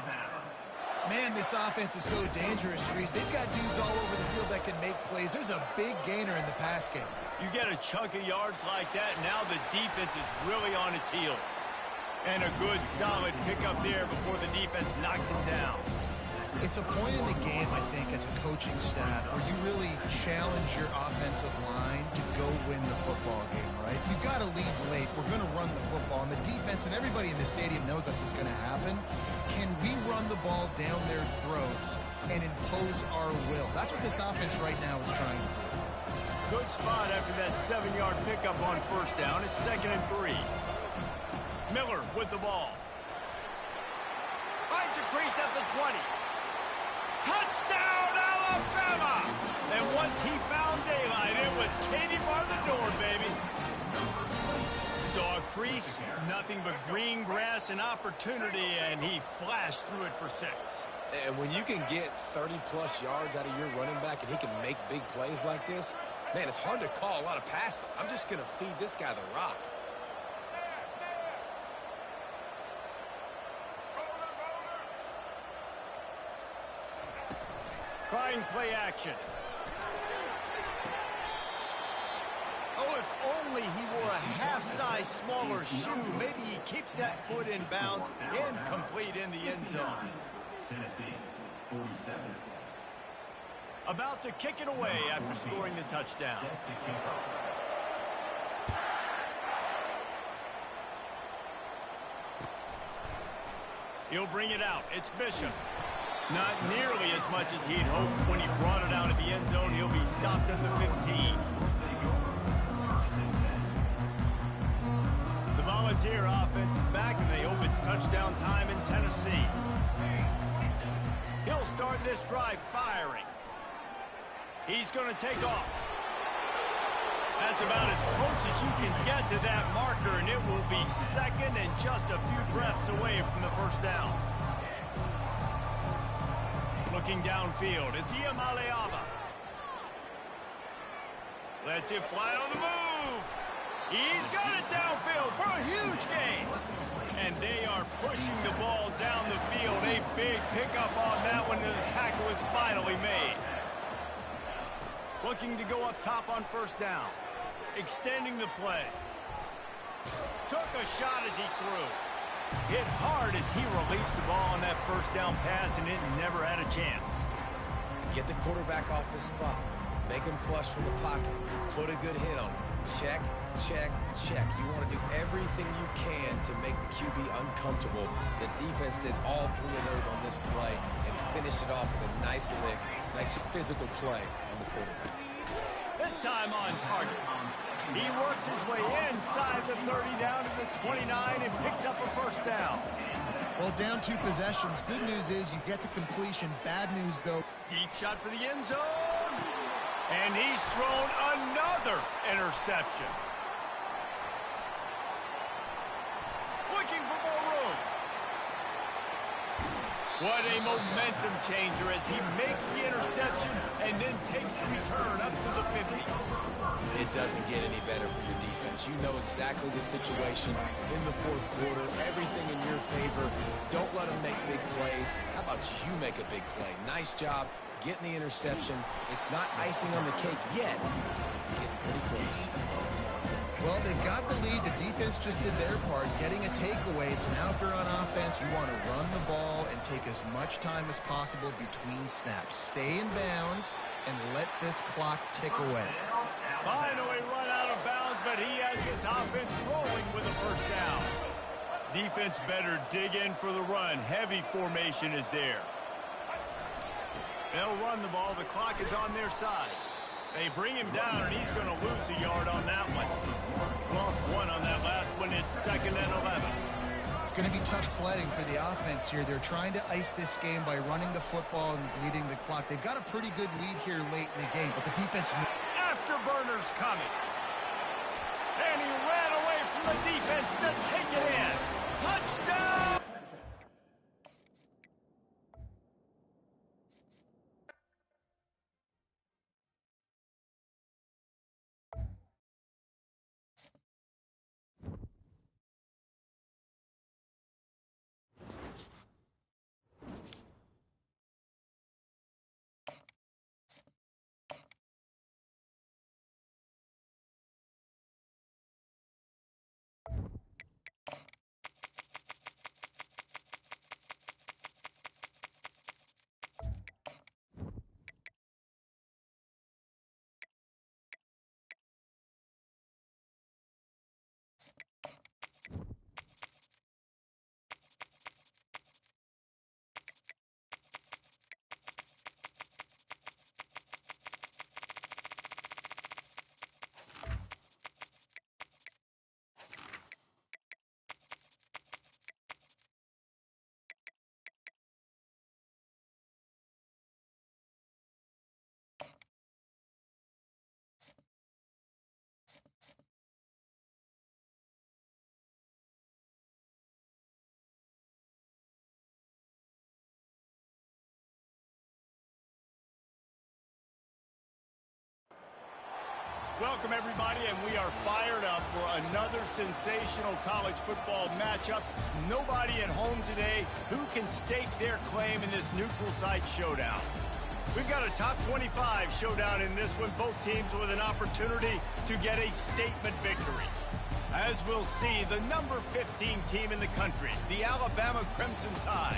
Man, this offense is so dangerous, Reese. They've got dudes all over the field that can make plays. There's a big gainer in the pass game. You get a chunk of yards like that, now the defense is really on its heels. And a good, solid pickup there before the defense knocks him down. It's a point in the game, I think, as a coaching staff, where you really challenge your offensive line to go win the football game, right? You've got to lead late. We're going to run the football. And the defense and everybody in the stadium knows that's what's going to happen. Can we run the ball down their throats and impose our will? That's what this offense right now is trying to do. Good spot after that 7-yard pickup on first down. It's 2nd and 3. Miller with the ball. Finds a crease at the 20. Touchdown, Alabama! And once he found daylight, it was Katie bar the door, baby. Saw a crease, nothing but green grass and opportunity, and he flashed through it for 6. And when you can get 30-plus yards out of your running back and he can make big plays like this, man, it's hard to call a lot of passes. I'm just going to feed this guy the rock. Trying play action. Oh, if only he wore a half-size smaller shoe. Maybe he keeps that foot in bounds, incomplete in the end zone. Tennessee, 47. About to kick it away after scoring the touchdown. Set to kick off. He'll bring it out. It's Bishop. Not nearly as much as he'd hoped when he brought it out of the end zone. He'll be stopped at the 15. The Volunteer offense is back, and they hope it's touchdown time in Tennessee. He'll start this drive firing. He's going to take off. That's about as close as you can get to that marker, and it will be 2nd and just a few breaths away from the first down. Looking downfield is Iamaleava. Lets it fly on the move. He's got it downfield for a huge gain. And they are pushing the ball down the field. A big pickup on that one, and the tackle is finally made. Looking to go up top on first down. Extending the play. Took a shot as he threw. Hit hard as he released the ball on that first down pass, and it never had a chance. Get the quarterback off his spot. Make him flush from the pocket. Put a good hit on him. Check, check, check. You want to do everything you can to make the QB uncomfortable. The defense did all three of those on this play and finished it off with a nice lick, nice physical play on the quarterback. This time on target. He works his way inside the 30 down to the 29 and picks up a first down. Well, down 2 possessions. Good news is you get the completion. Bad news, though. Deep shot for the end zone. And he's thrown another interception. Looking for more room. What a momentum changer as he makes the interception and then takes the return up to the 50. It doesn't get any better for your defense. You know exactly the situation in the fourth quarter. Everything in your favor. Don't let them make big plays. How about you make a big play? Nice job getting the interception. It's not icing on the cake yet. It's getting pretty close. Well, they've got the lead. The defense just did their part, getting a takeaway. So now if you're on offense, you want to run the ball and take as much time as possible between snaps. Stay in bounds and let this clock tick away. Finally run out of bounds, but he has his offense rolling with a first down. Defense better dig in for the run. Heavy formation is there. They'll run the ball. The clock is on their side. They bring him down, and he's going to lose a yard on that one. Lost 1 on that last one. It's 2nd and 11. It's going to be tough sledding for the offense here. They're trying to ice this game by running the football and bleeding the clock. They've got a pretty good lead here late in the game, but the defense... Afterburner's coming. And he ran away from the defense to take it in. Touchdown! Welcome, everybody, and we are fired up for another sensational college football matchup. Nobody at home today who can stake their claim in this neutral site showdown. We've got a top 25 showdown in this one, both teams with an opportunity to get a statement victory. As we'll see, the number 15 team in the country, the Alabama Crimson Tide,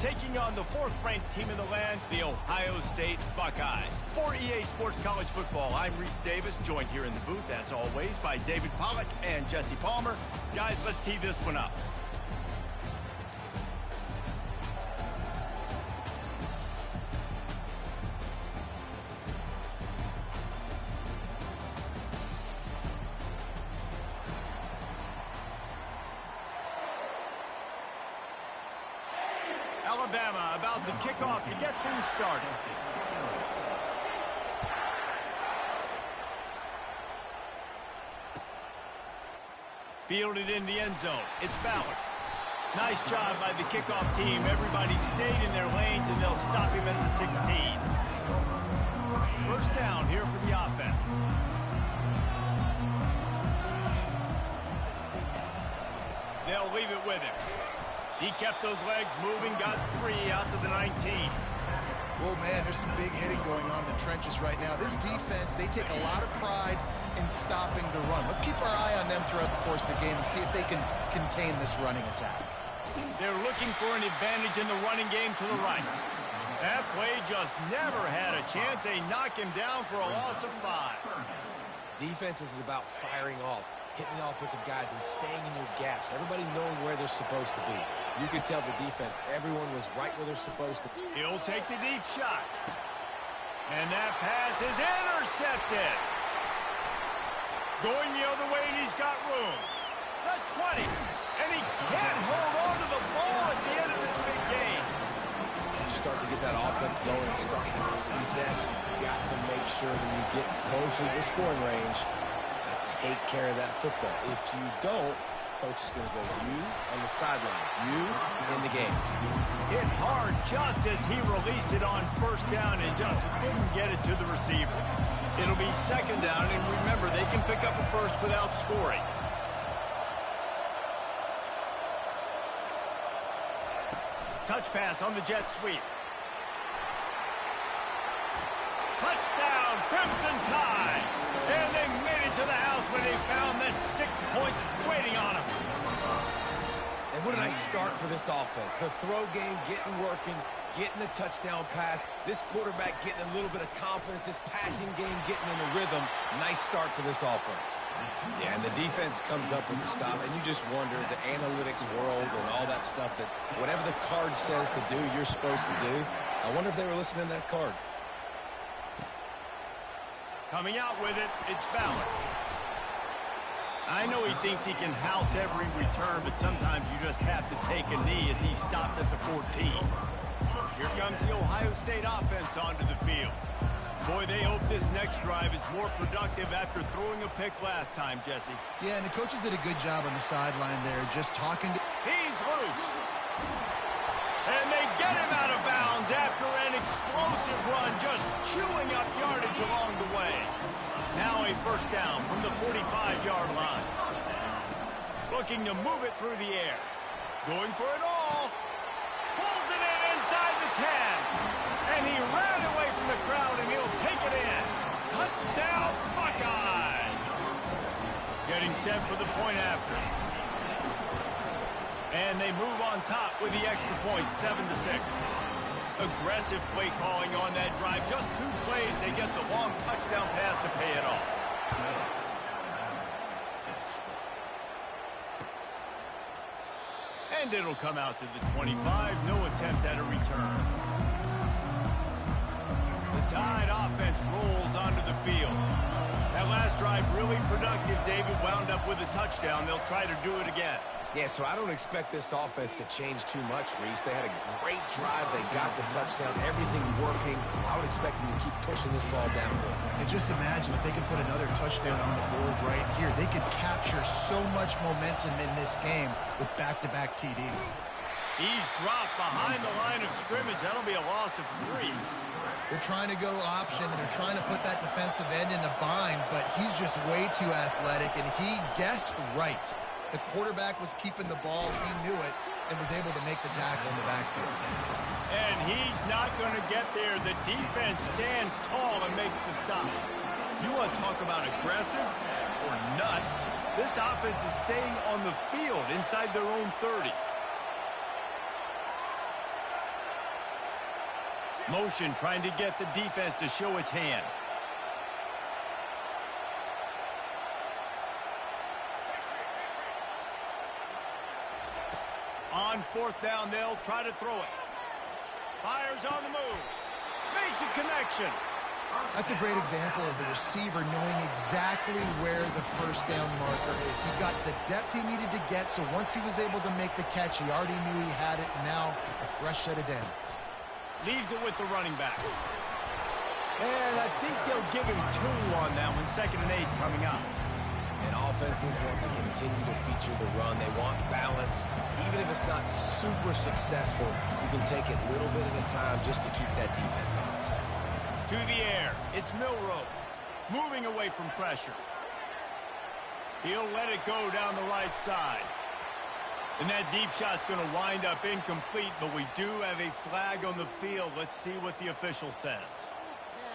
taking on the 4th-ranked team in the land, the Ohio State Buckeyes. For EA Sports College Football, I'm Reese Davis, joined here in the booth, as always, by David Pollack and Jesse Palmer. Guys, let's tee this one up. Alabama about to kick off to get things started. Fielded in the end zone. It's Ballard. Nice job by the kickoff team. Everybody stayed in their lanes, and they'll stop him at the 16. First down here for the offense. They'll leave it with him. He kept those legs moving, got 3 out to the 19. Oh, man, there's some big hitting going on in the trenches right now. This defense, they take a lot of pride in stopping the run. Let's keep our eye on them throughout the course of the game and see if they can contain this running attack. They're looking for an advantage in the running game to the right. That play just never had a chance. They knock him down for a loss of 5. Defense is about firing off, hitting the offensive guys and staying in your gaps. Everybody knowing where they're supposed to be. You could tell the defense, everyone was right where they're supposed to be. He'll take the deep shot. And that pass is intercepted. Going the other way, and he's got room. The 20. And he can't hold on to the ball at the end of this big game. You start to get that offense going and start having success. You've got to make sure that you get closer to the scoring range and take care of that football. If you don't, coach is going to go, you on the sideline, you in the game. Hit hard just as he released it on first down and just couldn't get it to the receiver. It'll be second down, and remember, they can pick up a first without scoring. Touch pass on the jet sweep. Touchdown, Crimson Tide! And they made it to the house when they found that 6 points waiting on them. And what a nice start for this offense. The throw game getting working, getting the touchdown pass. This quarterback getting a little bit of confidence. This passing game getting in the rhythm. Nice start for this offense. Yeah, and the defense comes up with the stop, and you just wonder, the analytics world and all that stuff, that whatever the card says to do, you're supposed to do. I wonder if they were listening to that card. Coming out with it, it's Ballard. I know he thinks he can house every return, but sometimes you just have to take a knee as he stopped at the 14. Here comes the Ohio State offense onto the field. Boy, they hope this next drive is more productive after throwing a pick last time, Jesse. Yeah, and the coaches did a good job on the sideline there, just talking to... He's loose. And they get him out of bounds after an explosive run, just chewing up yardage along the way. Now a first down from the 45-yard line. Looking to move it through the air. Going for it all. Pulls it in inside the 10. And he ran away from the crowd, and he'll take it in. Touchdown, Buckeyes! Getting set for the point after. And they move on top with the extra point, 7-6. Aggressive play calling on that drive. Just 2 plays, they get the long touchdown pass to pay it off. And it'll come out to the 25. No attempt at a return. The Tide offense rolls onto the field. That last drive really productive. David wound up with a touchdown. They'll try to do it again. Yeah, so I don't expect this offense to change too much, Reese. They had a great drive. They got the touchdown, everything working. I would expect them to keep pushing this ball downhill. And just imagine if they could put another touchdown on the board right here. They could capture so much momentum in this game with back-to-back TDs. He's dropped behind the line of scrimmage. That'll be a loss of 3. They're trying to go option, and they're trying to put that defensive end in a bind, but he's just way too athletic, and he guessed right. The quarterback was keeping the ball. He knew it and was able to make the tackle in the backfield. And he's not going to get there. The defense stands tall and makes the stop. You want to talk about aggressive or nuts? This offense is staying on the field inside their own 30. Motion trying to get the defense to show its hand. On fourth down, they'll try to throw it. Fires on the move. Makes a connection. That's a great example of the receiver knowing exactly where the first down marker is. He got the depth he needed to get, so once he was able to make the catch, he already knew he had it. Now, a fresh set of downs. Leaves it with the running back. And I think they'll give him 2 on that one. 2nd and 8 coming up. And offenses want to continue to feature the run. They want balance. Even if it's not super successful, you can take it little bit at a time just to keep that defense honest. To the air. It's Milroe. Moving away from pressure. He'll let it go down the right side. And that deep shot's going to wind up incomplete, but we do have a flag on the field. Let's see what the official says.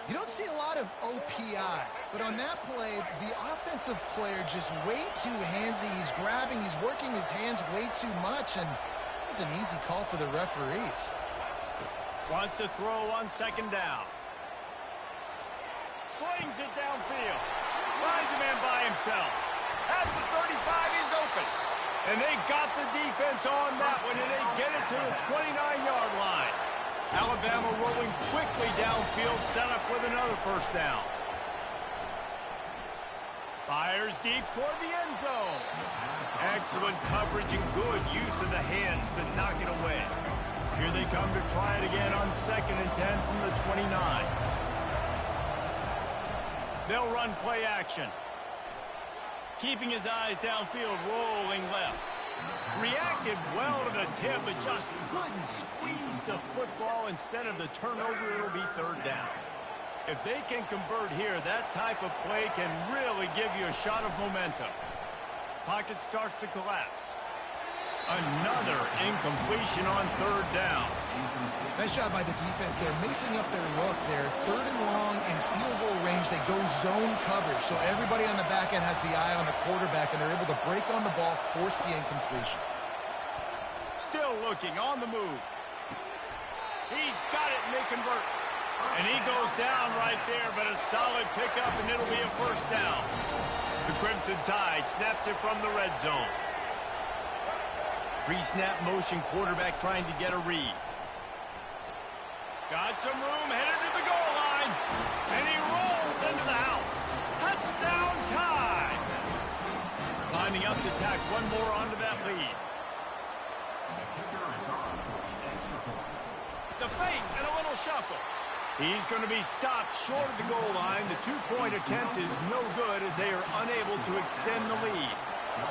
You don't see a lot of OPI, but on that play, the offensive player just way too handsy. He's grabbing, he's working his hands way too much, and it was an easy call for the referees. Wants to throw on second down. Slings it downfield. Finds a man by himself. Has the 35, he's open. And they got the defense on that one, and they get it to the 29-yard line. Alabama rolling quickly downfield, set up with another first down. Fires deep toward the end zone. Excellent coverage and good use of the hands to knock it away. Here they come to try it again on 2nd and 10 from the 29. They'll run play action. Keeping his eyes downfield, rolling left. Reacted well to the tip, but just couldn't squeeze the football. Instead of the turnover, it'll be third down. If they can convert here, that type of play can really give you a shot of momentum. Pocket starts to collapse. Another incompletion on third down. Nice job by the defense there, mixing up their look there. 3rd and long in field goal range. They go zone coverage, so everybody on the back end has the eye on the quarterback, and they're able to break on the ball, force the incompletion. Still looking, on the move. He's got it, and they convert. And he goes down right there, but a solid pickup, and it'll be a first down. The Crimson Tide snaps it from the red zone. Pre-snap motion, quarterback trying to get a read. Got some room, headed to the goal line. And he rolls into the house. Touchdown Tide. Lining up to tack one more onto that lead. The fake and a little shuffle. He's going to be stopped short of the goal line. The 2-point attempt is no good as they are unable to extend the lead.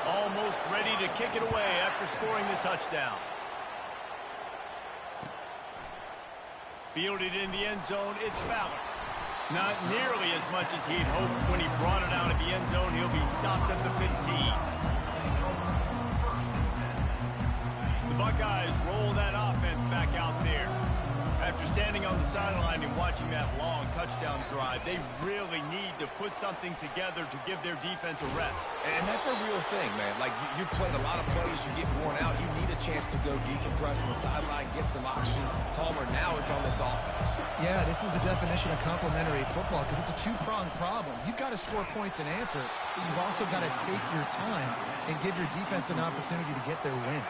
Almost ready to kick it away after scoring the touchdown. Fielded in the end zone, it's Fowler. Not nearly as much as he'd hoped when he brought it out of the end zone. He'll be stopped at the 15. The Buckeyes roll that offense back out there. After standing on the sideline and watching that long touchdown drive, they really need to put something together to give their defense a rest. And that's a real thing, man. Like, you played a lot of plays, you get worn out, you need a chance to go decompress on the sideline, get some oxygen. Palmer, now it's on this offense. Yeah, this is the definition of complementary football because it's a two-pronged problem. You've got to score points and answer, but you've also got to take your time and give your defense an opportunity to get their win.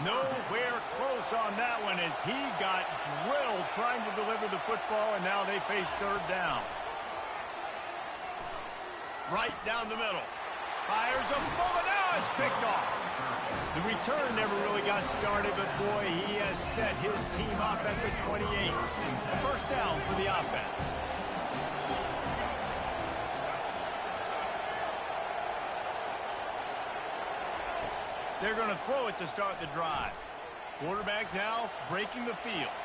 Nowhere close on that one as he got drilled trying to deliver the football, and now they face third down. Right down the middle. Fires a bullet. Now it's picked off. The return never really got started, but boy, he has set his team up at the 28. First down for the offense. They're going to throw it to start the drive. Quarterback now breaking the field.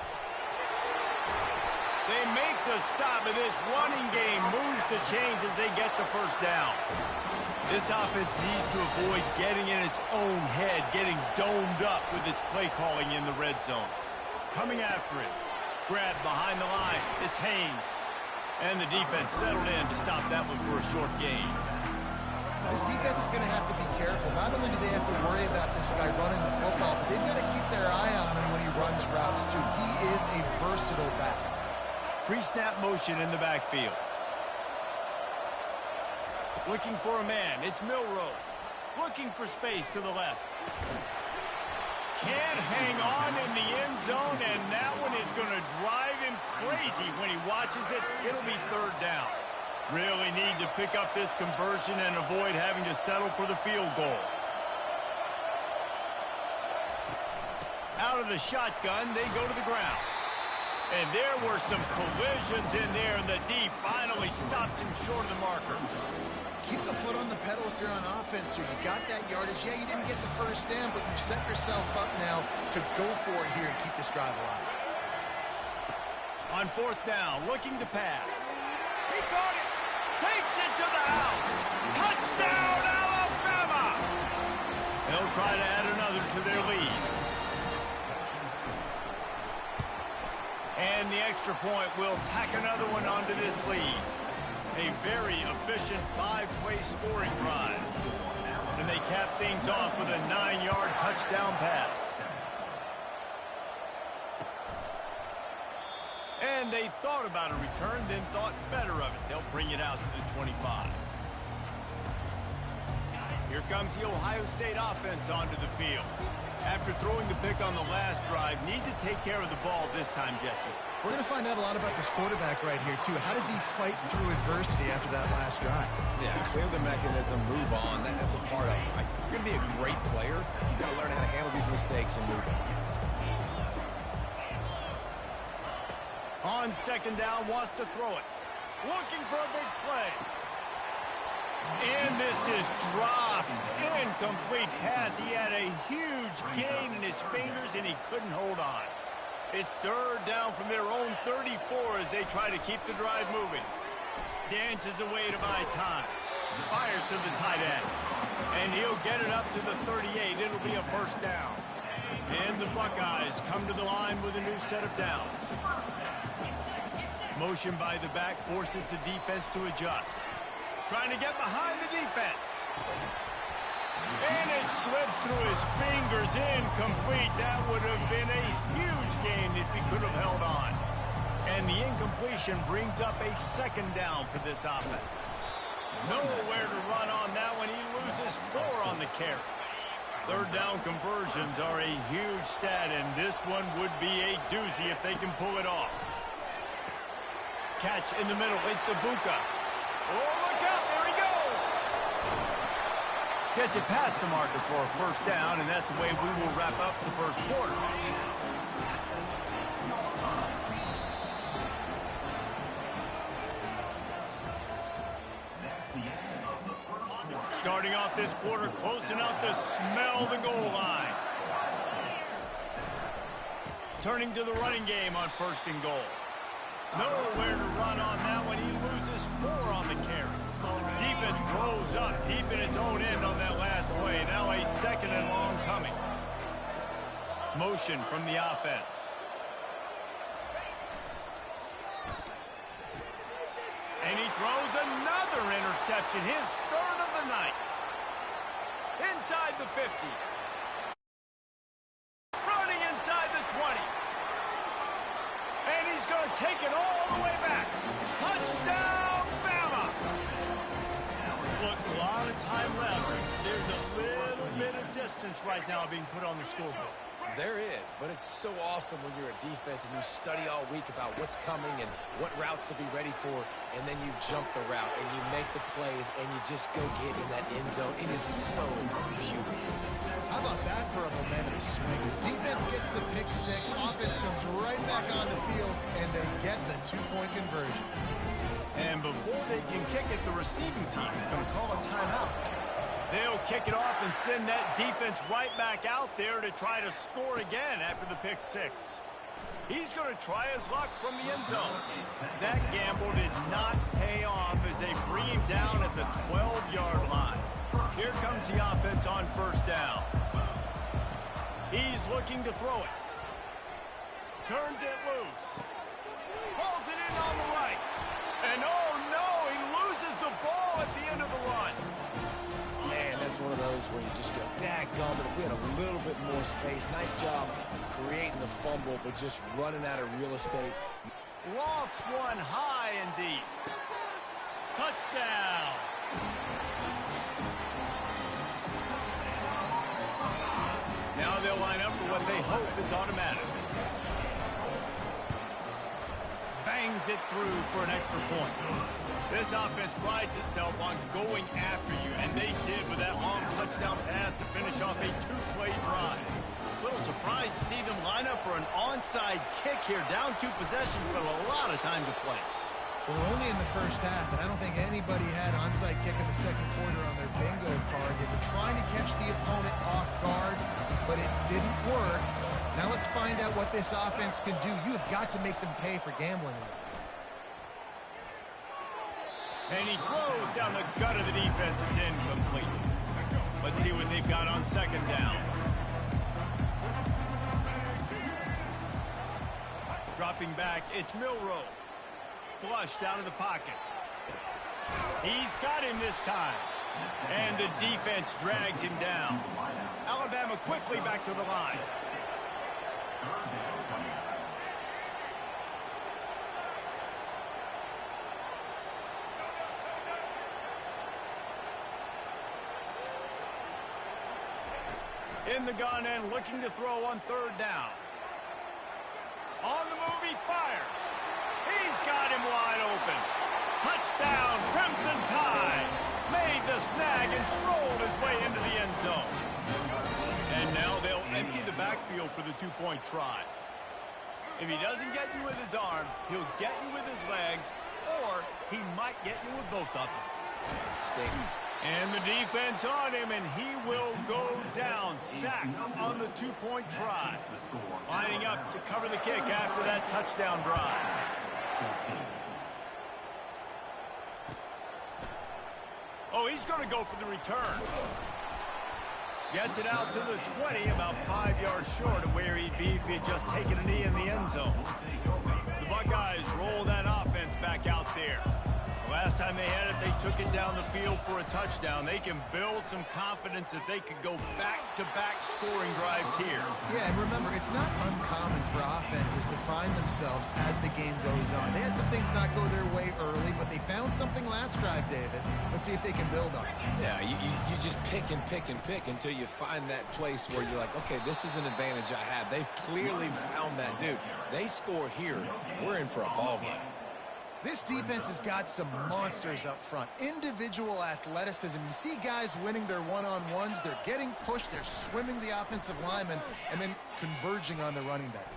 They make the stop, and this running game moves the chains as they get the first down. This offense needs to avoid getting in its own head, getting domed up with its play calling in the red zone. Coming after it. Grab behind the line. It's Haynes. And the defense settled in to stop that one for a short gain. This defense is going to have to be careful. Not only do they have to worry about this guy running the football, but they've got to keep their eye on him when he runs routes, too. He is a versatile back. Pre-snap motion in the backfield. Looking for a man. It's Milroe. Looking for space to the left. Can't hang on in the end zone, and that one is going to drive him crazy when he watches it. It'll be third down. Really need to pick up this conversion and avoid having to settle for the field goal. Out of the shotgun, they go to the ground. And there were some collisions in there, and the D finally stops him short of the marker. Keep the foot on the pedal if you're on offense here. You got that yardage. Yeah, you didn't get the first down, but you've set yourself up now to go for it here and keep this drive alive. On fourth down, looking to pass. He caught it. Takes it to the house. Touchdown, Alabama! They'll try to add another to their lead. And the extra point will tack another one onto this lead. A very efficient 5-play scoring drive. And they cap things off with a 9-yard touchdown pass. And they thought about a return, then thought better of it. They'll bring it out to the 25. Here comes the Ohio State offense onto the field. After throwing the pick on the last drive, need to take care of the ball this time, Jesse. We're going to find out a lot about this quarterback right here, too. How does he fight through adversity after that last drive? Yeah, clear the mechanism, move on. That's a part of it. If you're going to be a great player, you've got to learn how to handle these mistakes and move on. On second down, wants to throw it. Looking for a big play. And this is dropped. Incomplete pass. He had a huge gain in his fingers, and he couldn't hold on. It's third down from their own 34 as they try to keep the drive moving. Dances away to buy time. Fires to the tight end. And he'll get it up to the 38. It'll be a first down. And the Buckeyes come to the line with a new set of downs. Motion by the back forces the defense to adjust. Trying to get behind the defense. And it slips through his fingers. Incomplete. That would have been a huge gain if he could have held on. And the incompletion brings up a second down for this offense. Nowhere to run on that one. He loses 4 on the carry. Third down conversions are a huge stat, and this one would be a doozy if they can pull it off. Catch in the middle. It's Ibuka. Oh, look out. There he goes. Gets it past the marker for a first down, and that's the way we will wrap up the first quarter. Starting off this quarter close enough to smell the goal line. Turning to the running game on first and goal. Nowhere to run on that one. He loses 4 on the carry. Defense rolls up deep in its own end on that last play. Now a second and long coming. Motion from the offense. And he throws another interception. His third of the night. Inside the 50. Running inside the 20. And he's going to take it all the way back. Touchdown, Bama! Look, a lot of time left. There's a little bit of distance right now being put on the scoreboard. There is, but it's so awesome when you're a defense and you study all week about what's coming and what routes to be ready for, and then you jump the route and you make the plays and you just go get in that end zone. It is so beautiful. How about that for a momentum swing? The defense gets the pick 6, offense comes right back on the field, and they get the 2-point conversion. And before they can kick it, the receiving team is going to call a timeout. They'll kick it off and send that defense right back out there to try to score again after the pick 6. He's going to try his luck from the end zone. That gamble did not pay off as they bring him down at the 12-yard line. Here comes the offense on first down. He's looking to throw it. Turns it loose. Pulls it in on the right. And oh no, he loses the ball at the end of the run. Man, that's one of those where you just go, dadgummit, if we had a little bit more space. Nice job creating the fumble, but just running out of real estate. Lofts one high and deep. Touchdown. Now they'll line up for what they hope is automatic. Bangs it through for an extra point. This offense prides itself on going after you, and they did with that long touchdown pass to finish off a 2-play drive. A little surprised to see them line up for an onside kick here, down 2 possessions, but a lot of time to play. Well, we're only in the first half, and I don't think anybody had onside kick in the second quarter on their bingo card. They were trying to catch the opponent off guard, but it didn't work. Now let's find out what this offense can do. You have got to make them pay for gambling. And he throws down the gut of the defense. It's incomplete. Let's see what they've got on second down. Dropping back, it's Milroe. Flushed out of the pocket. He's got him this time. And the defense drags him down. Alabama quickly back to the line. In the gun and looking to throw on third down. On the move, he fires. He's got him wide open. Touchdown, Crimson Tide. Made the snag and strolled his way into the end zone. And now they'll empty the backfield for the two-point try. If he doesn't get you with his arm, he'll get you with his legs, or he might get you with both of them. And the defense on him, and he will go down. Sacked on the two-point try. Lining up to cover the kick after that touchdown drive. Oh, he's going to go for the return. Gets it out to the 20, about 5 yards short of where he'd be if he had just taken a knee in the end zone. The Buckeyes roll that offense back out there. Last time they had it, they took it down the field for a touchdown. They can build some confidence that they could go back-to-back scoring drives here. Yeah, and remember, it's not uncommon for offenses to find themselves as the game goes on. They had some things not go their way early, but they found something last drive, David. Let's see if they can build on it. Yeah, you just pick and pick and pick until you find that place where you're like, okay, this is an advantage I have. They've clearly found that, dude. They score here, we're in for a ball game. This defense has got some monsters up front. Individual athleticism. You see guys winning their one-on-ones. They're getting pushed. They're swimming the offensive lineman and then converging on the running back.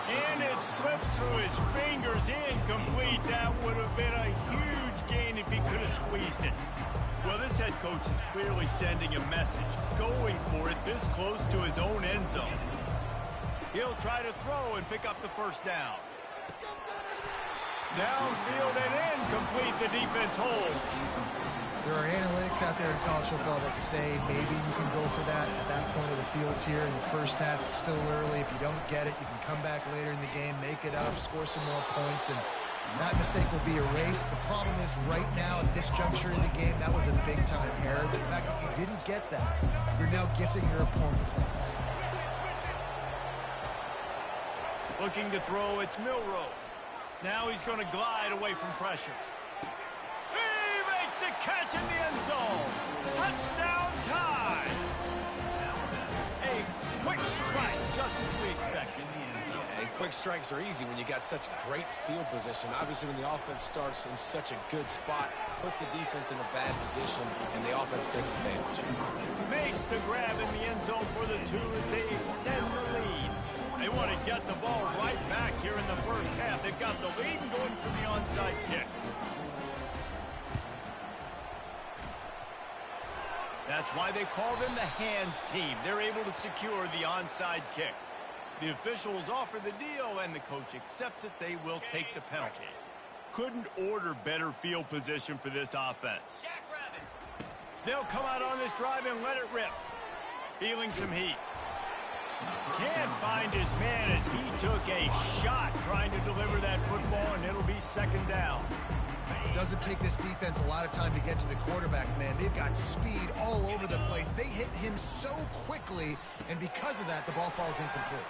And it slips through his fingers. Incomplete. That would have been a huge gain if he could have squeezed it. Well, this head coach is clearly sending a message. Going for it this close to his own end zone. He'll try to throw and pick up the first down. Downfield and incomplete. The defense holds. There are analytics out there in college football that say maybe you can go for that at that point of the field here in the first half. It's still early. If you don't get it, you can come back later in the game, make it up, score some more points, and that mistake will be erased. The problem is right now at this juncture in the game, that was a big-time error. The fact that you didn't get that, you're now gifting your opponent points. Looking to throw, it's Milroe. Now he's going to glide away from pressure. He makes a catch in the end zone. Touchdown Tide. A quick strike, just as we expected. And quick strikes are easy when you got such great field position. Obviously, when the offense starts in such a good spot, puts the defense in a bad position, and the offense takes advantage. Makes the grab in the end zone for the two as they extend the lead. They want to get the ball right back here in the first half. They've got the lead and going for the onside kick. That's why they call them the hands team. They're able to secure the onside kick. The officials offer the deal, and the coach accepts it. They will take the penalty. Couldn't order better field position for this offense. They'll come out on this drive and let it rip. Feeling some heat. Can't find his man as he took a shot trying to deliver that football, and it'll be second down. It doesn't take this defense a lot of time to get to the quarterback, man. They've got speed all over the place. They hit him so quickly, and because of that, the ball falls incomplete.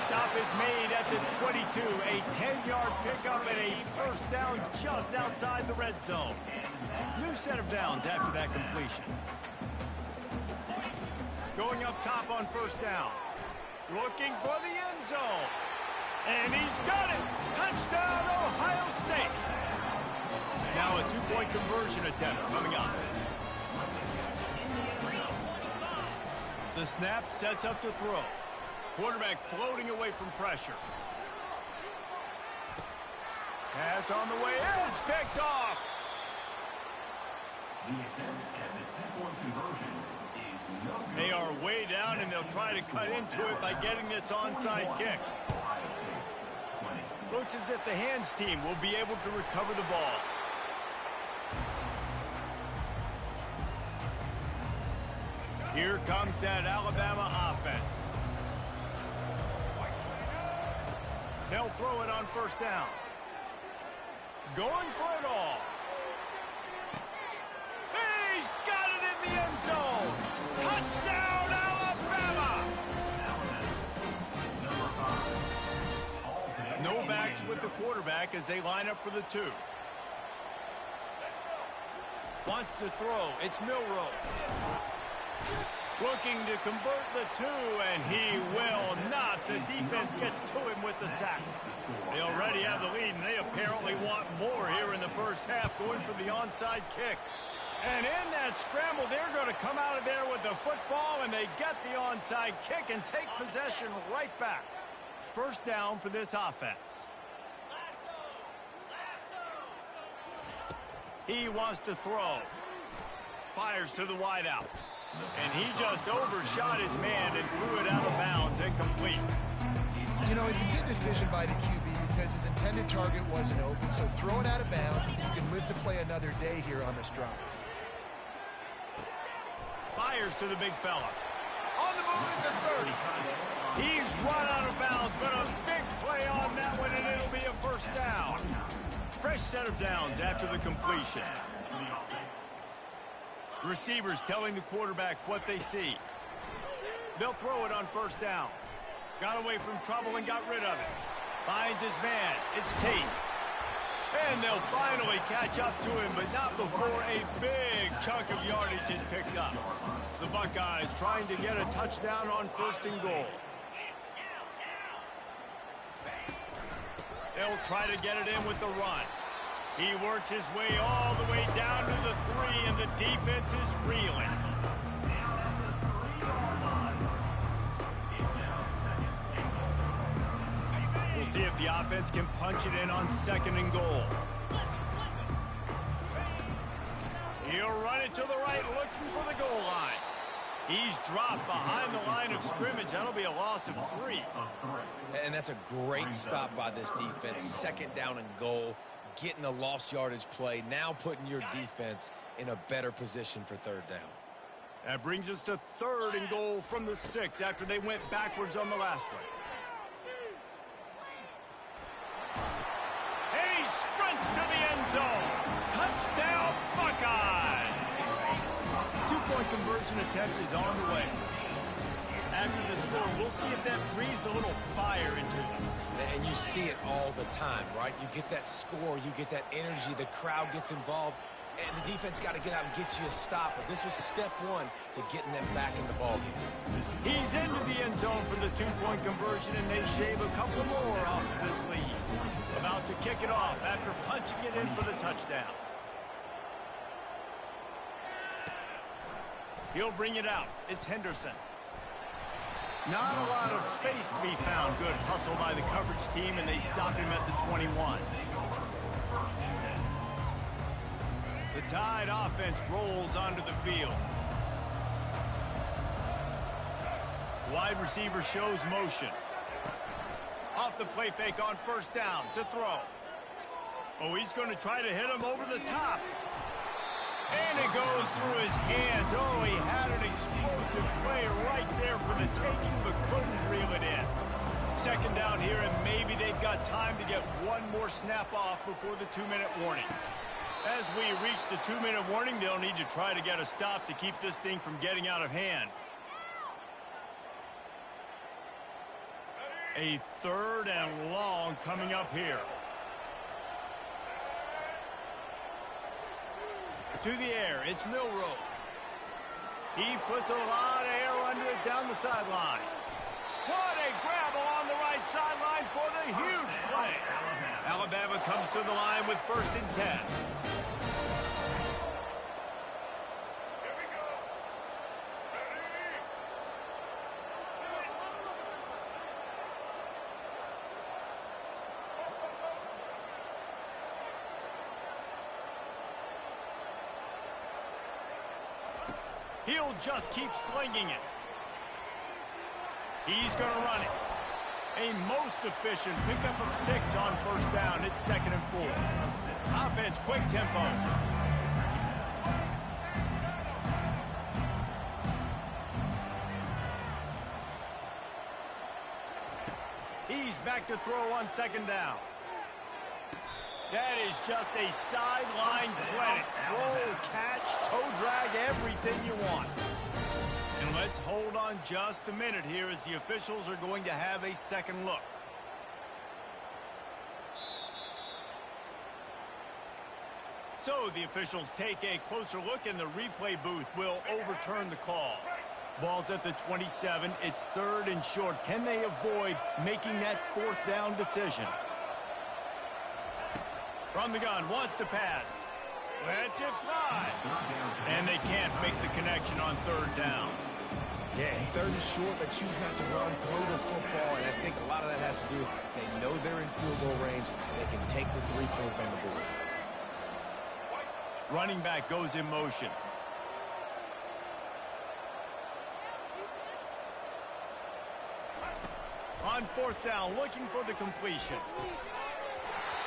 Stop is made at the 22. A 10-yard pickup and a first down just outside the red zone. New set of downs after that completion. Going up top on first down. Looking for the end zone. And he's got it. Touchdown, Ohio State. Now a two-point conversion attempt coming up. The snap sets up the throw. Quarterback floating away from pressure. Pass on the way in. It's picked off. The attempt at the two-point conversion is no good. They are way down, and they'll try to cut into it by getting this onside kick. Ohio State, 20. Looks as if the hands team will be able to recover the ball. Here comes that Alabama offense. They'll throw it on first down. Going for it all. He's got it in the end zone. Touchdown, Alabama! No backs with the quarterback as they line up for the 2. Wants to throw. It's Milroe. Looking to convert the 2, and he will not. The defense gets to him with the sack. They already have the lead, and they apparently want more here in the first half, going for the onside kick. And in that scramble, they're going to come out of there with the football, and they get the onside kick and take possession right back. First down for this offense. He wants to throw. Fires to the wideout. And he just overshot his man and threw it out of bounds and complete. You know, it's a good decision by the QB because his intended target wasn't open, so throw it out of bounds, and you can live to play another day here on this drive. Fires to the big fella. On the move at the 30. He's run out of bounds, but a big play on that one, and it'll be a first down. Fresh set of downs after the completion. Receivers telling the quarterback what they see. They'll throw it on first down. Got away from trouble and got rid of it. Finds his man. It's Tate. And they'll finally catch up to him, but not before a big chunk of yardage is picked up. The Buckeyes trying to get a touchdown on first and goal. They'll try to get it in with the run. He works his way all the way down to the 3, and the defense is reeling. We'll see if the offense can punch it in on second and goal. He'll run it to the right, looking for the goal line. He's dropped behind the line of scrimmage. That'll be a loss of 3. And that's a great stop by this defense. Second down and goal. Getting the lost yardage play, now putting your defense in a better position for third down. That brings us to third and goal from the 6 after they went backwards on the last one. And he sprints to the end zone. Touchdown, Buckeyes! 2-point conversion attempt is on the way. After the score, we'll see if that breathes a little fire into them. And you see it all the time, right? You get that score, you get that energy, the crowd gets involved, and the defense got to get out and get you a stop. But this was step 1 to getting them back in the ballgame. He's into the end zone for the 2-point conversion, and they shave a couple more off of this lead. About to kick it off after punching it in for the touchdown. He'll bring it out. It's Henderson. Not a lot of space to be found. Good hustle by the coverage team, and they stop him at the 21. The Tide offense rolls onto the field. Wide receiver shows motion. Off the play fake on first down to throw. Oh, he's going to try to hit him over the top. And it goes through his hands. Oh, he had an explosive play right there for the taking, but couldn't reel it in. Second down here, and maybe they've got time to get one more snap off before the 2-minute warning. As we reach the 2-minute warning, they'll need to try to get a stop to keep this thing from getting out of hand. A third and long coming up here. To the air, it's Milroe. He puts a lot of air under it down the sideline. What a grab along the right sideline for the huge play. Alabama comes to the line with first and 10. He'll just keep slinging it. He's going to run it. A most efficient pickup of 6 on first down. It's second and 4. Offense, quick tempo. He's back to throw on second down. That is just a sideline credit. Throw, catch, toe drag, everything you want. And let's hold on just a minute here as the officials are going to have a second look. So the officials take a closer look, and the replay booth will overturn the call. Ball's at the 27. It's 3rd and short. Can they avoid making that 4th down decision? From the gun, wants to pass. Lets it fly. And they can't make the connection on 3rd down. Yeah, and 3rd and short, they choose not to run through the football, and I think a lot of that has to do with they know they're in field goal range. They can take the 3 points on the board. Running back goes in motion. On 4th down, looking for the completion.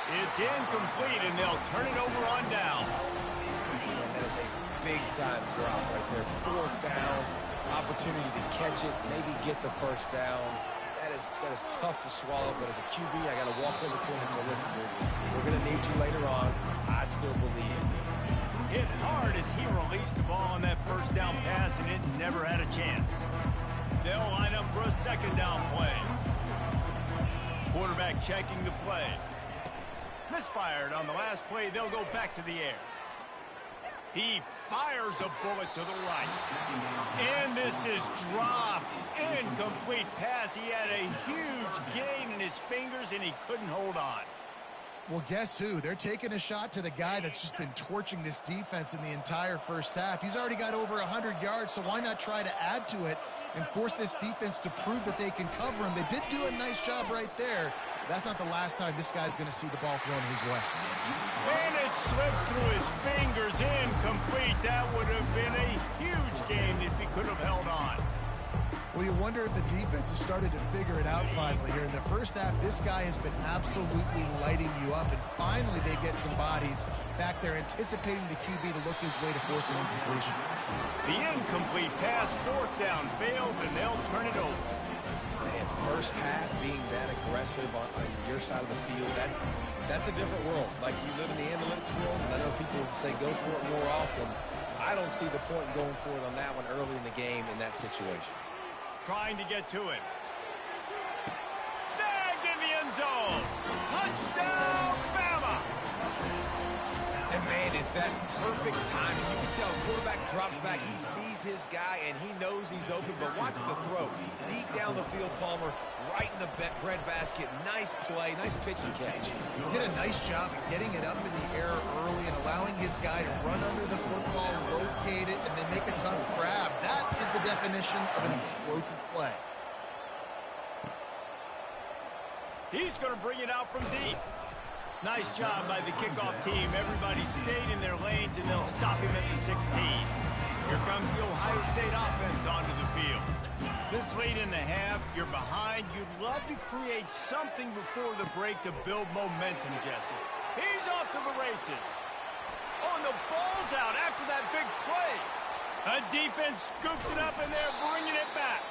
It's incomplete, and they'll turn it over on downs. And that is a big-time drop right there. 4th down, opportunity to catch it, maybe get the 1st down. That is tough to swallow, but as a QB, I got to walk over to him and say, listen, dude, we're going to need you later on. I still believe in you. Hit hard as he released the ball on that 1st down pass, and it never had a chance. They'll line up for a 2nd down play. Quarterback checking the play. Misfired on the last play. They'll go back to the air. He fires a bullet to the right. And this is dropped. Incomplete pass. He had a huge gain in his fingers, and he couldn't hold on. Well, guess who? They're taking a shot to the guy that's just been torching this defense in the entire first half. He's already got over 100 yards, so why not try to add to it and force this defense to prove that they can cover him? They did do a nice job right there. That's not the last time this guy's going to see the ball thrown his way. And it slips through his fingers. Incomplete. That would have been a huge gain if he could have held on. Well, you wonder if the defense has started to figure it out finally here. In the first half, this guy has been absolutely lighting you up, and finally they get some bodies back there anticipating the QB to look his way to force an incompletion. The incomplete pass, 4th down, fails, and they'll turn it over. Man, first half being that aggressive on your side of the field, that's a different world. Like, you live in the analytics world, and I know people say go for it more often. I don't see the point in going for it on that one early in the game in that situation. Trying to get to him. Snagged in the end zone. Touchdown, Bama! And man, is that perfect timing. You can tell quarterback drops back. He sees his guy, and he knows he's open. But watch the throw. Deep down the field, Palmer, right in the breadbasket. Nice play, nice pitch and catch. He did a nice job of getting it up in the air early and allowing his guy to run under the football, locate it, and then make a tough grab. That is the definition of an explosive play. He's going to bring it out from deep. Nice job by the kickoff team. Everybody stayed in their lanes, and they'll stop him at the 16. Here comes the Ohio State offense onto the field. This late in the half, you're behind. You'd love to create something before the break to build momentum, Jesse. He's off to the races. Oh, and the ball's out after that big play. A defense scoops it up, and they're bringing it back.